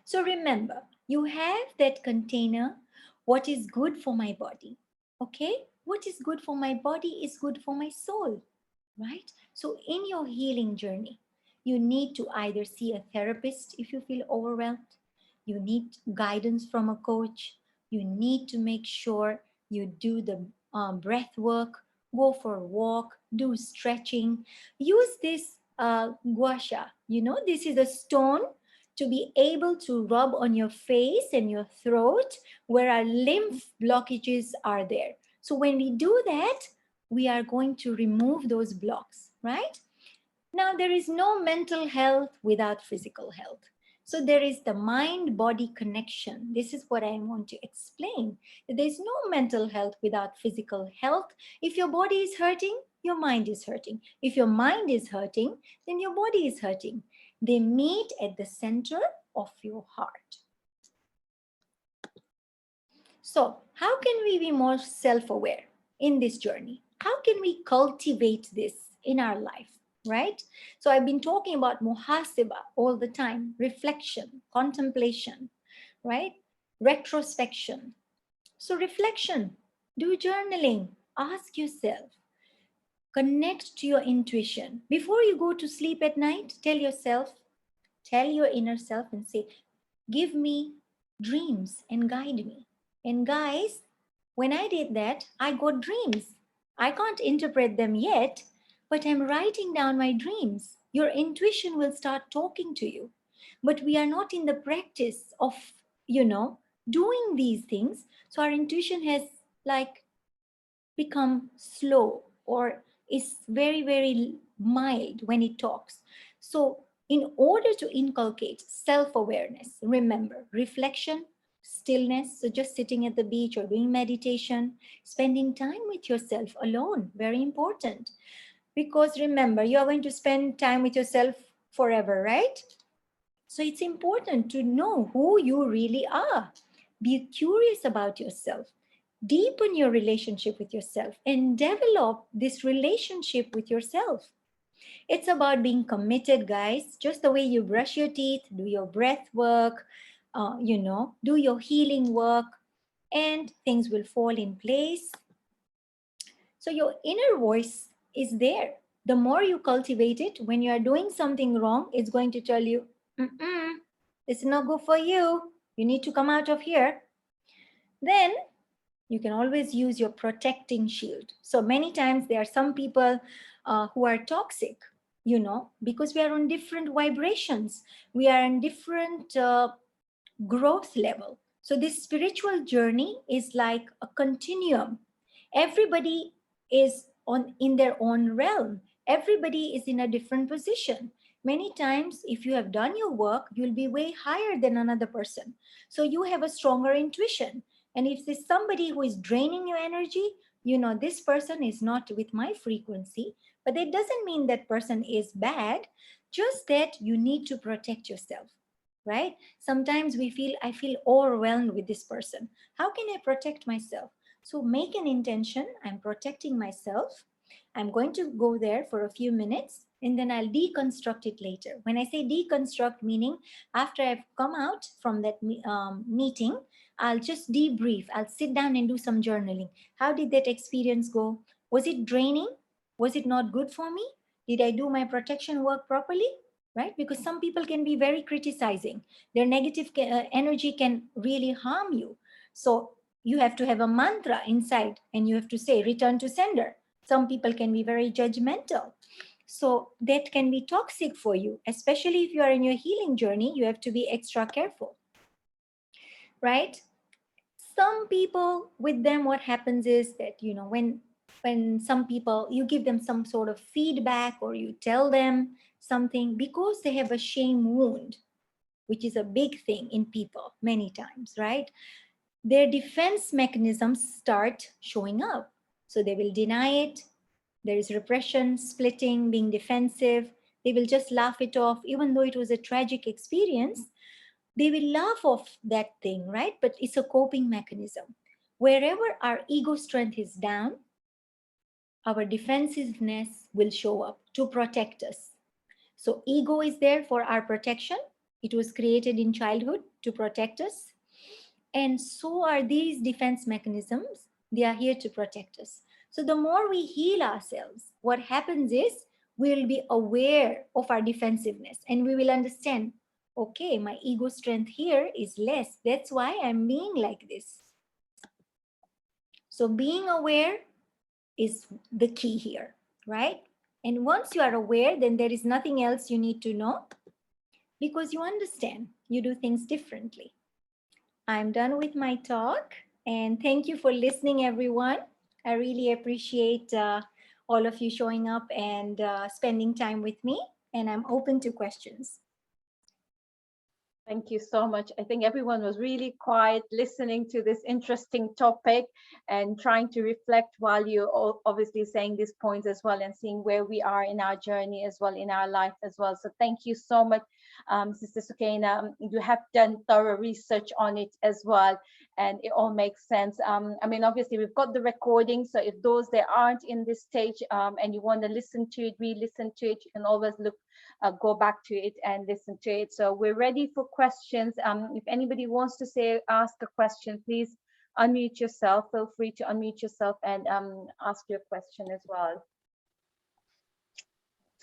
So remember, you have that container. What is good for my body? Okay? What is good for my body is good for my soul, right? So in your healing journey, you need to either see a therapist if you feel overwhelmed, you need guidance from a coach, you need to make sure you do the breath work, go for a walk, do stretching, use this gua sha. This is a stone to be able to rub on your face and your throat where our lymph blockages are there. So when we do that, we are going to remove those blocks, right? Now, there is no mental health without physical health. So there is the mind-body connection. This is what I want to explain. There's no mental health without physical health. If your body is hurting, your mind is hurting. If your mind is hurting, then your body is hurting. They meet at the center of your heart. So, how can we be more self-aware in this journey? How can we cultivate this in our life, right? So, I've been talking about muhaseba all the time, reflection, contemplation, right? Retrospection. So, reflection, do journaling, ask yourself, connect to your intuition. Before you go to sleep at night, tell your inner self and say, give me dreams and guide me. And guys, when I did that, I got dreams. I can't interpret them yet, but I'm writing down my dreams. Your intuition will start talking to you. But we are not in the practice of, doing these things. So our intuition has like become slow or is very, very mild when it talks. So, in order to inculcate self awareness, remember reflection, stillness, so just sitting at the beach or doing meditation, spending time with yourself alone, very important. Because remember, you are going to spend time with yourself forever, right? So, it's important to know who you really are. Be curious about yourself, deepen your relationship with yourself and develop this relationship with yourself. It's about being committed, guys, just the way you brush your teeth, do your breath work, do your healing work, and things will fall in place. So your inner voice is there. The more you cultivate it, when you are doing something wrong, it's going to tell you, it's not good for you. You need to come out of here. Then you can always use your protecting shield. So many times there are some people who are toxic, because we are on different vibrations. We are in different growth level. So this spiritual journey is like a continuum. Everybody is on in their own realm. Everybody is in a different position. Many times, if you have done your work, you'll be way higher than another person. So you have a stronger intuition. And if there's somebody who is draining your energy, this person is not with my frequency, but that doesn't mean that person is bad, just that you need to protect yourself, right? Sometimes I feel overwhelmed with this person. How can I protect myself? So make an intention. I'm protecting myself. I'm going to go there for a few minutes and then I'll deconstruct it later. When I say deconstruct, meaning after I've come out from that meeting, I'll just debrief. I'll sit down and do some journaling. How did that experience go? Was it draining? Was it not good for me? Did I do my protection work properly? Right? Because some people can be very criticizing. Their negative energy can really harm you. So you have to have a mantra inside and you have to say, return to sender. Some people can be very judgmental. So that can be toxic for you, especially if you are in your healing journey. You have to be extra careful, right? Some people, with them, what happens is that, when some people, you give them some sort of feedback or you tell them something, because they have a shame wound, which is a big thing in people many times, right? Their defense mechanisms start showing up. So they will deny it. There is repression, splitting, being defensive. They will just laugh it off, even though it was a tragic experience. They will laugh off that thing, right? But it's a coping mechanism. Wherever our ego strength is down, our defensiveness will show up to protect us. So ego is there for our protection. It was created in childhood to protect us. And so are these defense mechanisms. They are here to protect us. So the more we heal ourselves, what happens is we will be aware of our defensiveness and we will understand, okay, my ego strength here is less. That's why I'm being like this. So being aware is the key here, right? And once you are aware, then there is nothing else you need to know because you understand, you do things differently. I'm done with my talk and thank you for listening, everyone. I really appreciate all of you showing up and spending time with me, and I'm open to questions. Thank you so much. I think everyone was really quiet listening to this interesting topic and trying to reflect while you're obviously saying these points as well and seeing where we are in our journey as well, in our life as well. So thank you so much, Sister Sukaina. You have done thorough research on it as well, and it all makes sense. I mean, obviously, we've got the recording. So if those that aren't in this stage and you want to listen to it, re-listen to it, you can always go back to it and listen to it. So we're ready for questions. If anybody wants to ask a question, please unmute yourself. Feel free to unmute yourself and ask your question as well.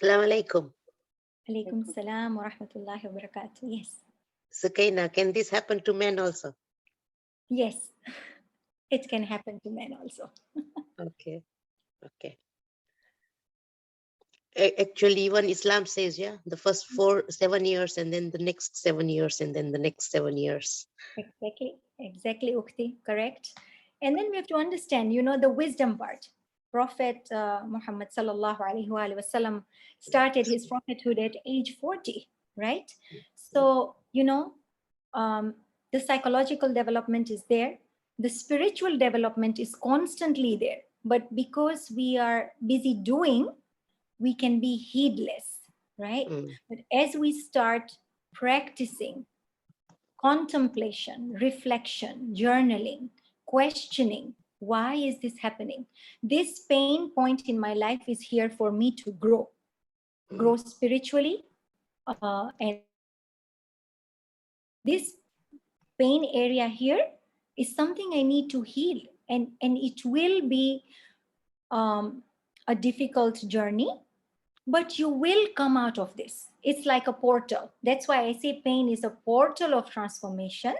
Assalamu alaikum. Alaikum salam wa rahmatullahi wa barakatuh. Yes. Sukaina, can this happen to men also? Yes, it can happen to men also. Okay. Actually, even Islam says, yeah, the first 7 years, and then the next 7 years, and then the next 7 years. Exactly, Ukti, correct. And then we have to understand, the wisdom part. Prophet Muhammad sallallahu alaihi wasallam started his prophethood at age 40, right? So, the psychological development is there. The spiritual development is constantly there. But because we are busy doing, we can be heedless, right? But as we start practicing contemplation, reflection, journaling, questioning, why is this happening? This pain point in my life is here for me to grow spiritually. And this pain area here is something I need to heal. And it will be a difficult journey, but you will come out of this. It's like a portal. That's why I say pain is a portal of transformation,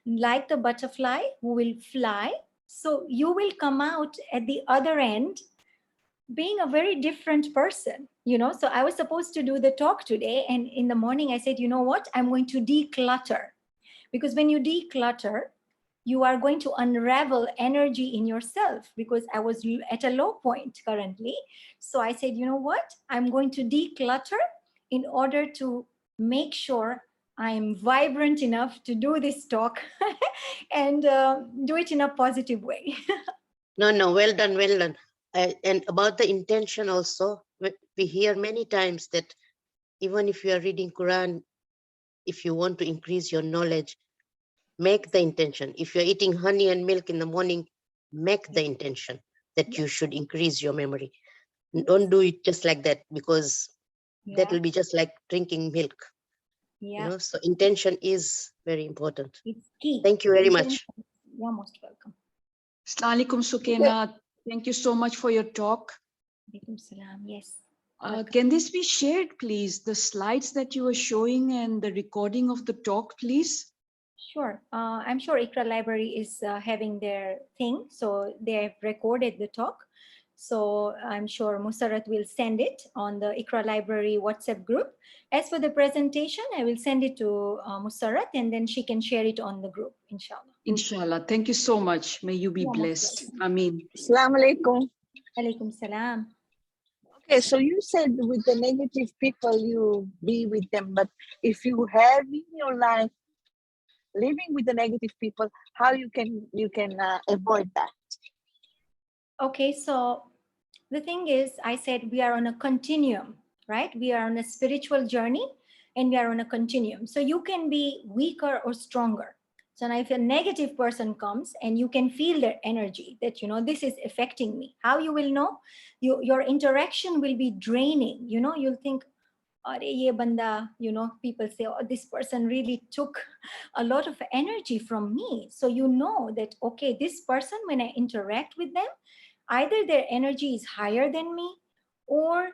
like the butterfly who will fly. So you will come out at the other end being a very different person, So I was supposed to do the talk today, and in the morning I said, you know what? I'm going to declutter. Because when you declutter, you are going to unravel energy in yourself, because I was at a low point currently. So I said, you know what? I'm going to declutter in order to make sure I'm vibrant enough to do this talk and do it in a positive way. No, well done. And about the intention also, we hear many times that even if you are reading Quran, if you want to increase your knowledge, make the intention. If you're eating honey and milk in the morning, make the intention that you should increase your memory. Don't do it just like that, because that will be just like drinking milk. So intention is very important. It's key. Thank you very much. You're most welcome. Assalamu alaikum, Sukaina. Thank you so much for your talk. Alaikum salam. Yes. Can this be shared, please? The slides that you were showing and the recording of the talk, please? Sure. I'm sure Ikra Library is having their thing. So they have recorded the talk. So I'm sure Musarat will send it on the Ikra Library WhatsApp group. As for the presentation, I will send it to Musarat, and then she can share it on the group, inshallah. Inshallah. Thank you so much. May you be blessed. Ameen. Assalamu alaikum. Alaikum salam. Okay, so you said with the negative people, you be with them. But if you have in your life living with the negative people, how you can avoid that? Okay, so the thing is, I said we are on a continuum, right? We are on a spiritual journey and we are on a continuum. So you can be weaker or stronger. So now if a negative person comes and you can feel their energy that, this is affecting me, how you will know? Your interaction will be draining. You'll think, "Are ye banda," people say, "Oh, this person really took a lot of energy from me." So you know that, okay, this person, when I interact with them, either their energy is higher than me, or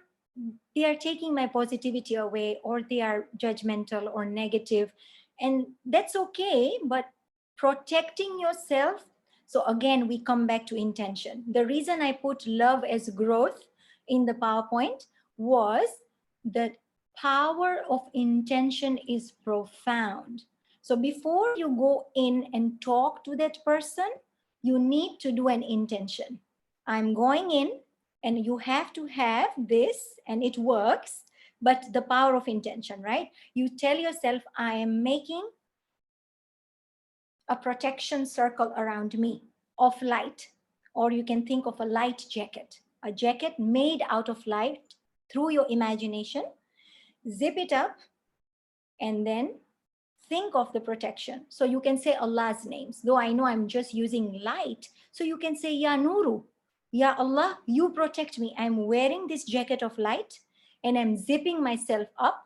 they are taking my positivity away, or they are judgmental or negative. And that's okay, but protecting yourself. So again, we come back to intention. The reason I put love as growth in the PowerPoint was that power of intention is profound. So before you go in and talk to that person, you need to do an intention. I'm going in, and you have to have this, and it works, but the power of intention, right? You tell yourself, I am making a protection circle around me of light, or you can think of a light jacket, a jacket made out of light through your imagination. Zip it up, and then think of the protection. So you can say Allah's names, though I know I'm just using light. So you can say, Ya Nuru, Ya Allah, you protect me. I'm wearing this jacket of light, and I'm zipping myself up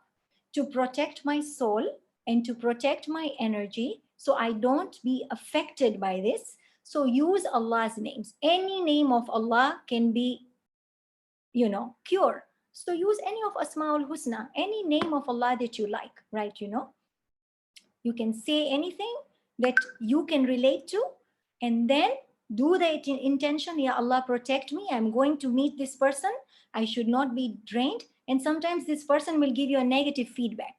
to protect my soul and to protect my energy, so I don't be affected by this. So use Allah's names. Any name of Allah can be, cure. So use any of Asma'ul Husna, any name of Allah that you like, right? You can say anything that you can relate to, and then do the intention. Ya Allah, protect me. I'm going to meet this person. I should not be drained. And sometimes this person will give you a negative feedback,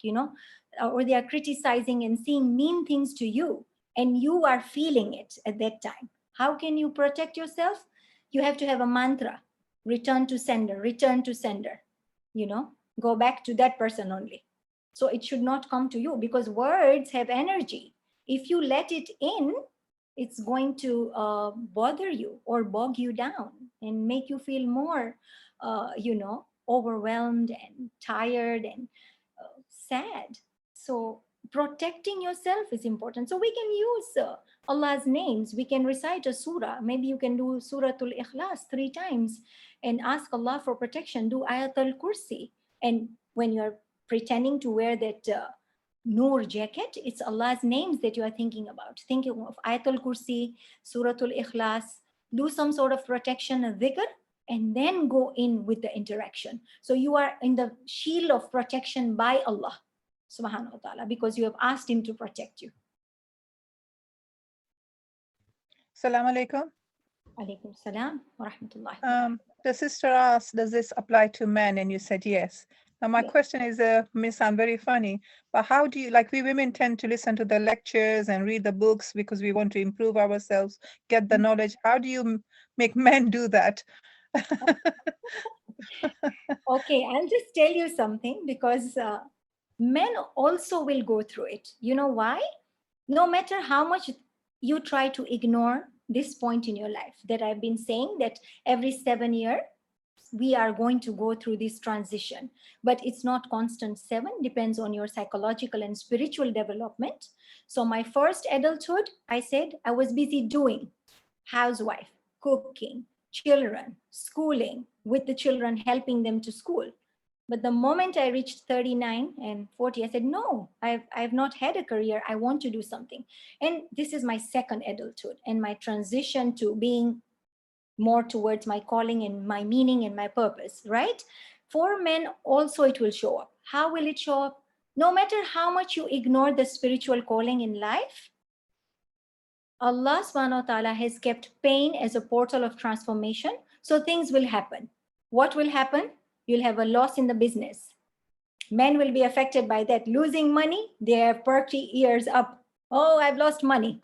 or they are criticizing and saying mean things to you, and you are feeling it at that time. How can you protect yourself? You have to have a mantra: return to sender, return to sender. Go back to that person only. So it should not come to you, because words have energy. If you let it in, it's going to bother you or bog you down and make you feel more, overwhelmed and tired and sad. So protecting yourself is important. So we can use Allah's names. We can recite a surah. Maybe you can do Suratul Ikhlas 3 times and ask Allah for protection. Do Ayatul Kursi. And when you're pretending to wear that Noor jacket, it's Allah's names that you are thinking about. Thinking of Ayatul Kursi, Suratul Ikhlas, do some sort of protection, a dhikr, and then go in with the interaction. So you are in the shield of protection by Allah subhanahu wa ta'ala, because you have asked him to protect you. Assalamu alaikum. Alaikum salam wa rahmatullahi. The sister asked, does this apply to men? And you said yes. Now my Yes. question is, may sound very funny, but how do you, like we women tend to listen to the lectures and read the books because we want to improve ourselves, get the knowledge. How do you make men do that? Okay, I'll just tell you something, because men also will go through it. You know why? No matter how much you try to ignore this point in your life that I've been saying, that every 7 years we are going to go through this transition, but it's not constant 7, depends on your psychological and spiritual development. So my first adulthood, I said I was busy doing, housewife, cooking, children, schooling, with the children, helping them to school. But the moment I reached 39 and 40, I said, no, I've not had a career. I want to do something. And this is my second adulthood and my transition to being more towards my calling and my meaning and my purpose, right? For men also, it will show up. How will it show up? No matter how much you ignore the spiritual calling in life, Allah subhanahu wa ta'ala has kept pain as a portal of transformation. So things will happen. What will happen? You'll have a loss in the business. Men will be affected by that. Losing money, their perky ears up. Oh, I've lost money.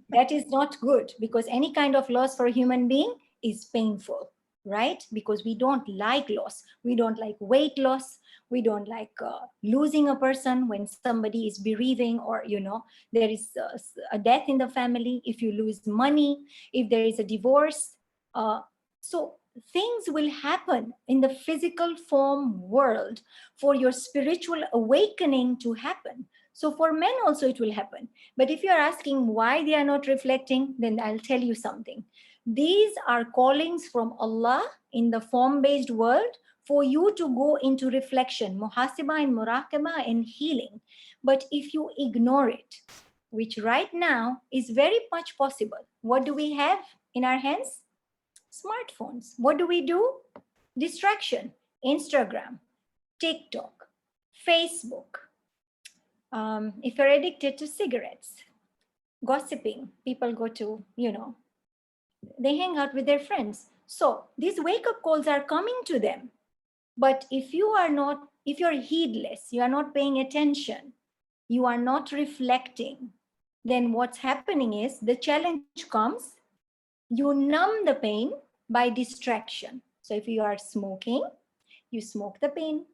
That is not good, because any kind of loss for a human being is painful, right? Because we don't like loss. We don't like weight loss. We don't like losing a person when somebody is bereaving, or, there is a death in the family. If you lose money, if there is a divorce. So things will happen in the physical form world for your spiritual awakening to happen. So for men also it will happen. But if you're asking why they are not reflecting, then I'll tell you something. These are callings from Allah in the form-based world for you to go into reflection, muhasaba and muraqaba and healing. But if you ignore it, which right now is very much possible, what do we have in our hands? Smartphones. What do? Distraction. Instagram, TikTok, Facebook. If you're addicted to cigarettes, gossiping, people go to, they hang out with their friends. So these wake-up calls are coming to them. But if you're heedless, you are not paying attention, you are not reflecting, then what's happening is the challenge comes, you numb the pain by distraction. So if you are smoking, you smoke the pain.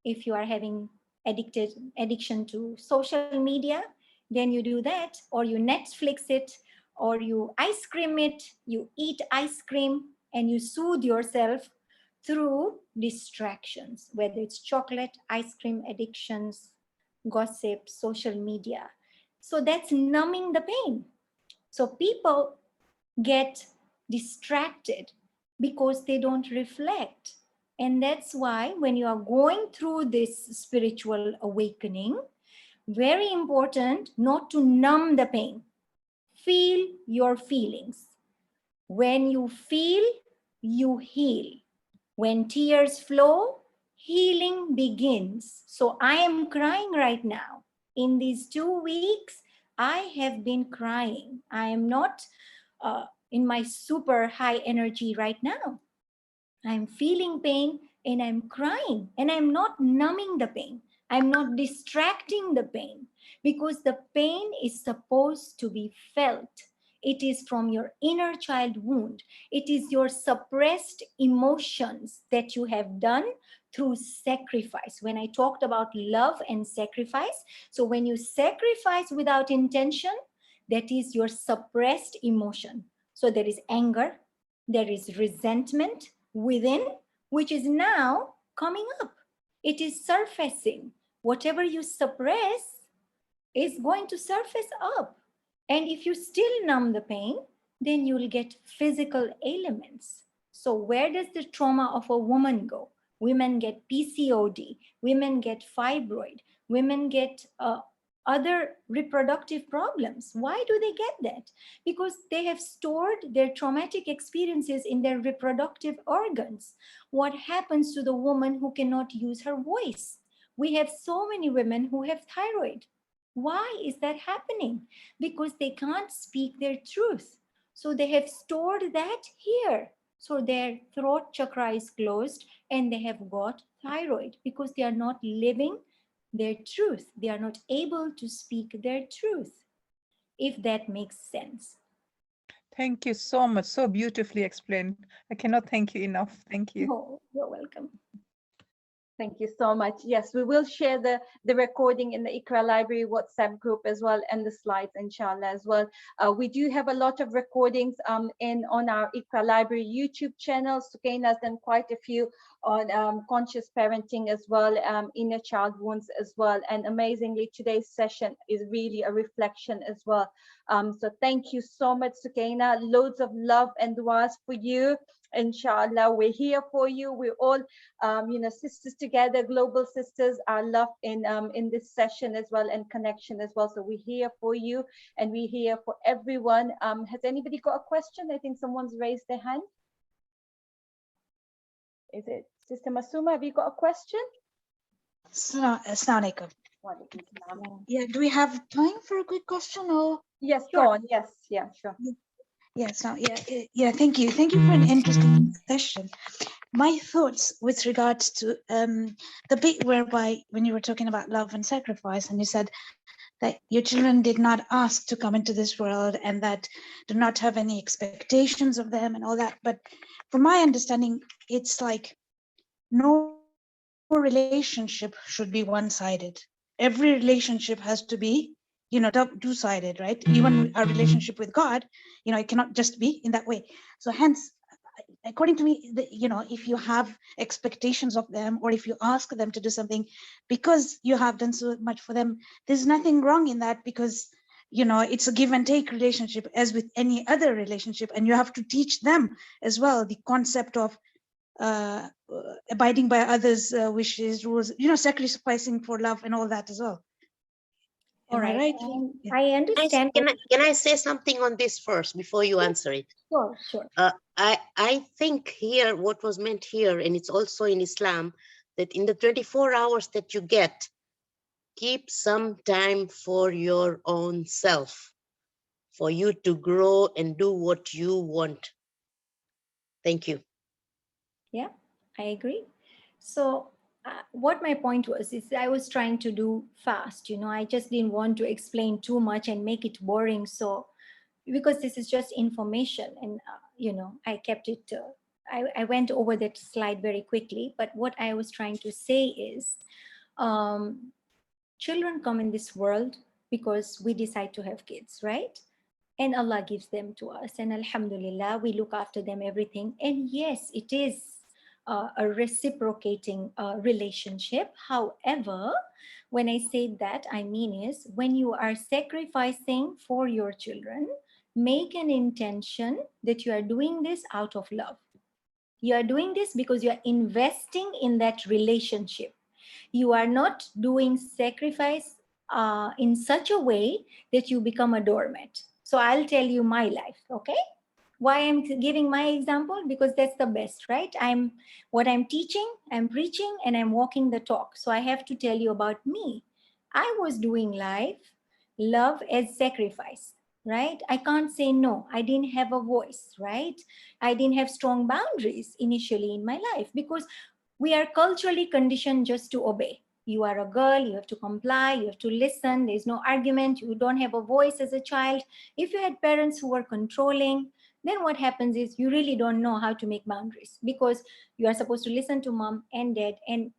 If you are having addiction to social media, then you do that, or you Netflix it, or you ice cream it, you eat ice cream, and you soothe yourself through distractions, whether it's chocolate, ice cream addictions, gossip, social media. So that's numbing the pain. So people get distracted because they don't reflect. And that's why when you are going through this spiritual awakening, very important not to numb the pain. Feel your feelings. When you feel, you heal. When tears flow, healing begins. So I am crying right now. In these 2 weeks, I have been crying. I am not in my super high energy right now. I'm feeling pain and I'm crying, and I'm not numbing the pain. I'm not distracting the pain, because the pain is supposed to be felt. It is from your inner child wound. It is your suppressed emotions that you have done through sacrifice. When I talked about love and sacrifice, so when you sacrifice without intention, that is your suppressed emotion. So there is anger, there is resentment within, which is now coming up. It is surfacing. Whatever you suppress is going to surface up. And if you still numb the pain, then you'll get physical ailments. So where does the trauma of a woman go? Women get PCOD, women get fibroid, women get other reproductive problems. Why do they get that? Because they have stored their traumatic experiences in their reproductive organs. What happens to the woman who cannot use her voice? We have so many women who have thyroid. Why is that happening? Because they can't speak their truth. So they have stored that here. So their throat chakra is closed and they have got thyroid because they are not living their truth. They are not able to speak their truth, if that makes sense. Thank you so much. So beautifully explained. I cannot thank you enough. Thank you. Oh, you're welcome. Thank you so much. Yes, we will share the recording in the Iqra Library WhatsApp group as well, and the slides, inshallah, as well. We do have a lot of recordings on our Iqra Library YouTube channel. Sukaina has done quite a few on conscious parenting as well, inner child wounds as well. And amazingly, today's session is really a reflection as well. So thank you so much, Sukaina. Loads of love and duas for you. Inshallah, we're here for you. We're all, sisters together, global sisters, are loved in this session as well, and connection as well. So we're here for you, and we're here for everyone. Has anybody got a question? I think someone's raised their hand. Is it Sister Masuma? Have you got a question? Assalamu alaikum. Yeah, do we have time for a quick question or? Yes, Sure. go on. Yes, yeah, sure. Yes, yeah, thank you. Thank you for an interesting session. My thoughts with regards to the bit whereby when you were talking about love and sacrifice, and you said that your children did not ask to come into this world and that do not have any expectations of them and all that. But from my understanding, it's like no relationship should be one-sided. Every relationship has to be, two-sided, right? Even our relationship with God, it cannot just be in that way. So hence, according to me, if you have expectations of them, or if you ask them to do something because you have done so much for them, there's nothing wrong in that, because it's a give and take relationship as with any other relationship, and you have to teach them as well the concept of abiding by others' wishes, rules, you know, sacrificing for love and all that as well. All Am I right. right? Yeah. I understand. Can I say something on this first before you answer it? Sure, sure. I think here what was meant here, and it's also in Islam, that in the 24 hours that you get, keep some time for your own self, for you to grow and do what you want. Thank you. Yeah, I agree. So what my point was is I was trying to do fast, you know, I just didn't want to explain too much and make it boring. So because this is just information and, you know, I kept it, I went over that slide very quickly. But what I was trying to say is children come in this world because we decide to have kids, right? And Allah gives them to us. And Alhamdulillah, we look after them, everything. And yes, it is a reciprocating relationship. However, when I say that, I mean is when you are sacrificing for your children, make an intention that you are doing this out of love. You are doing this because you are investing in that relationship. You are not doing sacrifice in such a way that you become a doormat. So I'll tell you my life, okay? Why I'm giving my example? Because that's the best, right? What I'm teaching, I'm preaching, and I'm walking the talk. So I have to tell you about me. I was doing life, love as sacrifice, right? I can't say no. I didn't have a voice, right? I didn't have strong boundaries initially in my life because we are culturally conditioned just to obey. You are a girl, you have to comply, you have to listen, there's no argument, you don't have a voice as a child. If you had parents who were controlling, then what happens is you really don't know how to make boundaries because you are supposed to listen to mom and dad and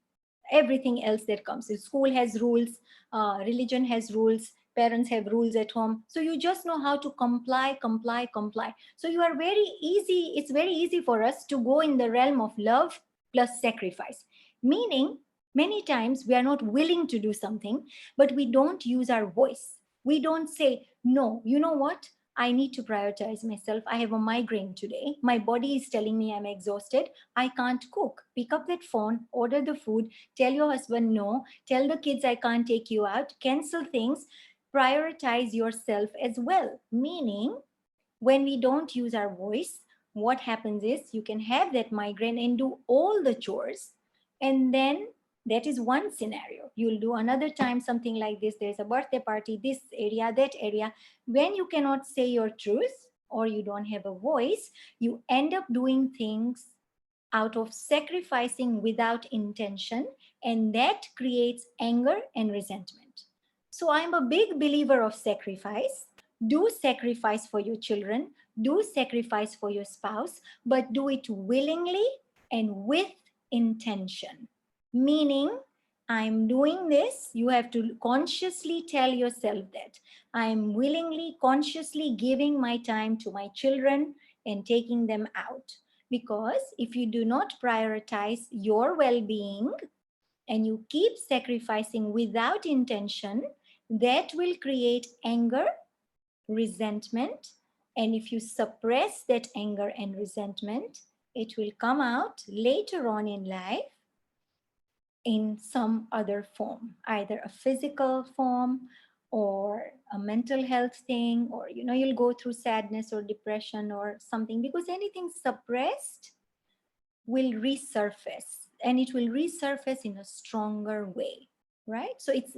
everything else that comes. So school has rules, religion has rules, parents have rules at home. So you just know how to comply, comply, comply. So you are very easy, it's very easy for us to go in the realm of love plus sacrifice. Meaning, many times we are not willing to do something, but we don't use our voice. We don't say, no, you know what? I need to prioritize myself. I have a migraine today. My body is telling me I'm exhausted. I can't cook. Pick up that phone, order the food, tell your husband no, tell the kids I can't take you out, cancel things, prioritize yourself as well. Meaning, when we don't use our voice, what happens is you can have that migraine and do all the chores. And then that is one scenario. You'll do another time something like this. There's a birthday party, this area, that area. When you cannot say your truth or you don't have a voice, you end up doing things out of sacrificing without intention, and that creates anger and resentment. So I'm a big believer of sacrifice. Do sacrifice for your children, do sacrifice for your spouse, but do it willingly and with intention. Meaning, I'm doing this, you have to consciously tell yourself that I'm willingly, consciously giving my time to my children and taking them out. Because if you do not prioritize your well-being and you keep sacrificing without intention, that will create anger, resentment. And if you suppress that anger and resentment, it will come out later on in life in some other form, either a physical form or a mental health thing, or you'll go through sadness or depression or something, because anything suppressed will resurface, and it will resurface in a stronger way, right? So it's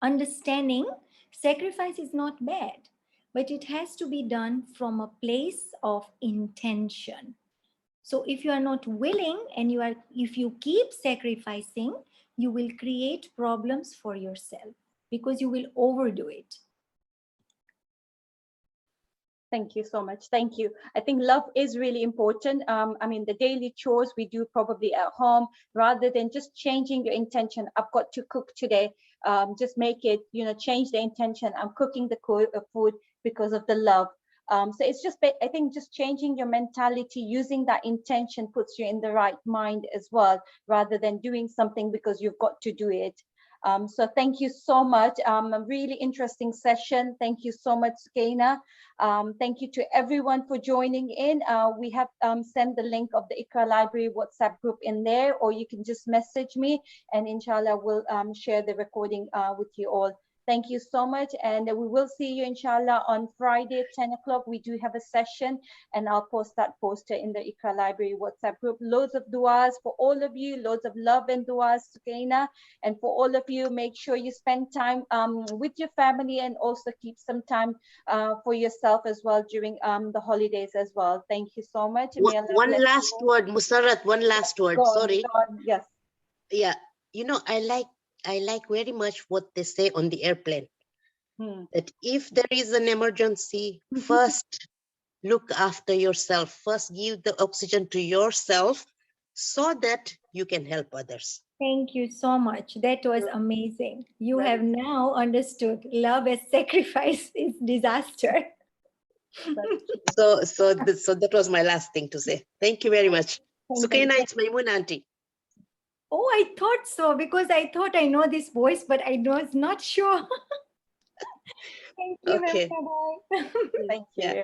understanding sacrifice is not bad, but it has to be done from a place of intention. So if you are not willing and if you keep sacrificing, you will create problems for yourself because you will overdo it. Thank you so much. Thank you. I think love is really important. I mean, the daily chores we do probably at home, rather than just changing your intention. I've got to cook today. Just make it, change the intention. I'm cooking the food because of the love. So it's just, I think, just changing your mentality, using that intention puts you in the right mind as well, rather than doing something because you've got to do it. So thank you so much. A really interesting session. Thank you so much, Sukaina. Thank you to everyone for joining in. We have sent the link of the Ikra Library WhatsApp group in there, or you can just message me, and inshallah we'll share the recording with you all. Thank you so much, and we will see you inshallah on Friday at 10 o'clock. We do have a session, and I'll post that poster in the Ikra Library WhatsApp group. Loads of duas for all of you, loads of love and duas, Sukaina. And for all of you, make sure you spend time with your family, and also keep some time for yourself as well during the holidays as well. Thank you so much. May Allah One bless last you all. word, Musarat, one last word. Go on, Sorry. go on. Yes. Yeah, you know, I like very much what they say on the airplane, that if there is an emergency, first look after yourself, first give the oxygen to yourself so that you can help others. Thank you so much. That was amazing. You That have is- now understood love as sacrifice is disaster. So that was my last thing to say. Thank you very much. Thank you. Sukaina, it's Maimun auntie. Oh, I thought so, because I thought I know this voice, but I was not sure. Thank you, Okay. Bye. Thank you. Yeah.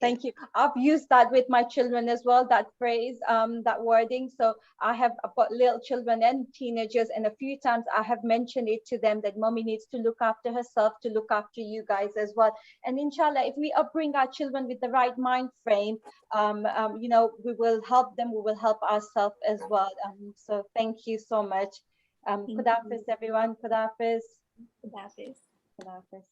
Thank you. I've used that with my children as well, that phrase, that wording. So I've got little children and teenagers, and a few times I have mentioned it to them that mommy needs to look after herself, to look after you guys as well. And inshallah, if we upbring our children with the right mind frame, you know, we will help them, we will help ourselves as well. So thank you so much. Thank Khuda you. Hafiz, everyone. Khuda Hafiz. That is. Khuda Hafiz.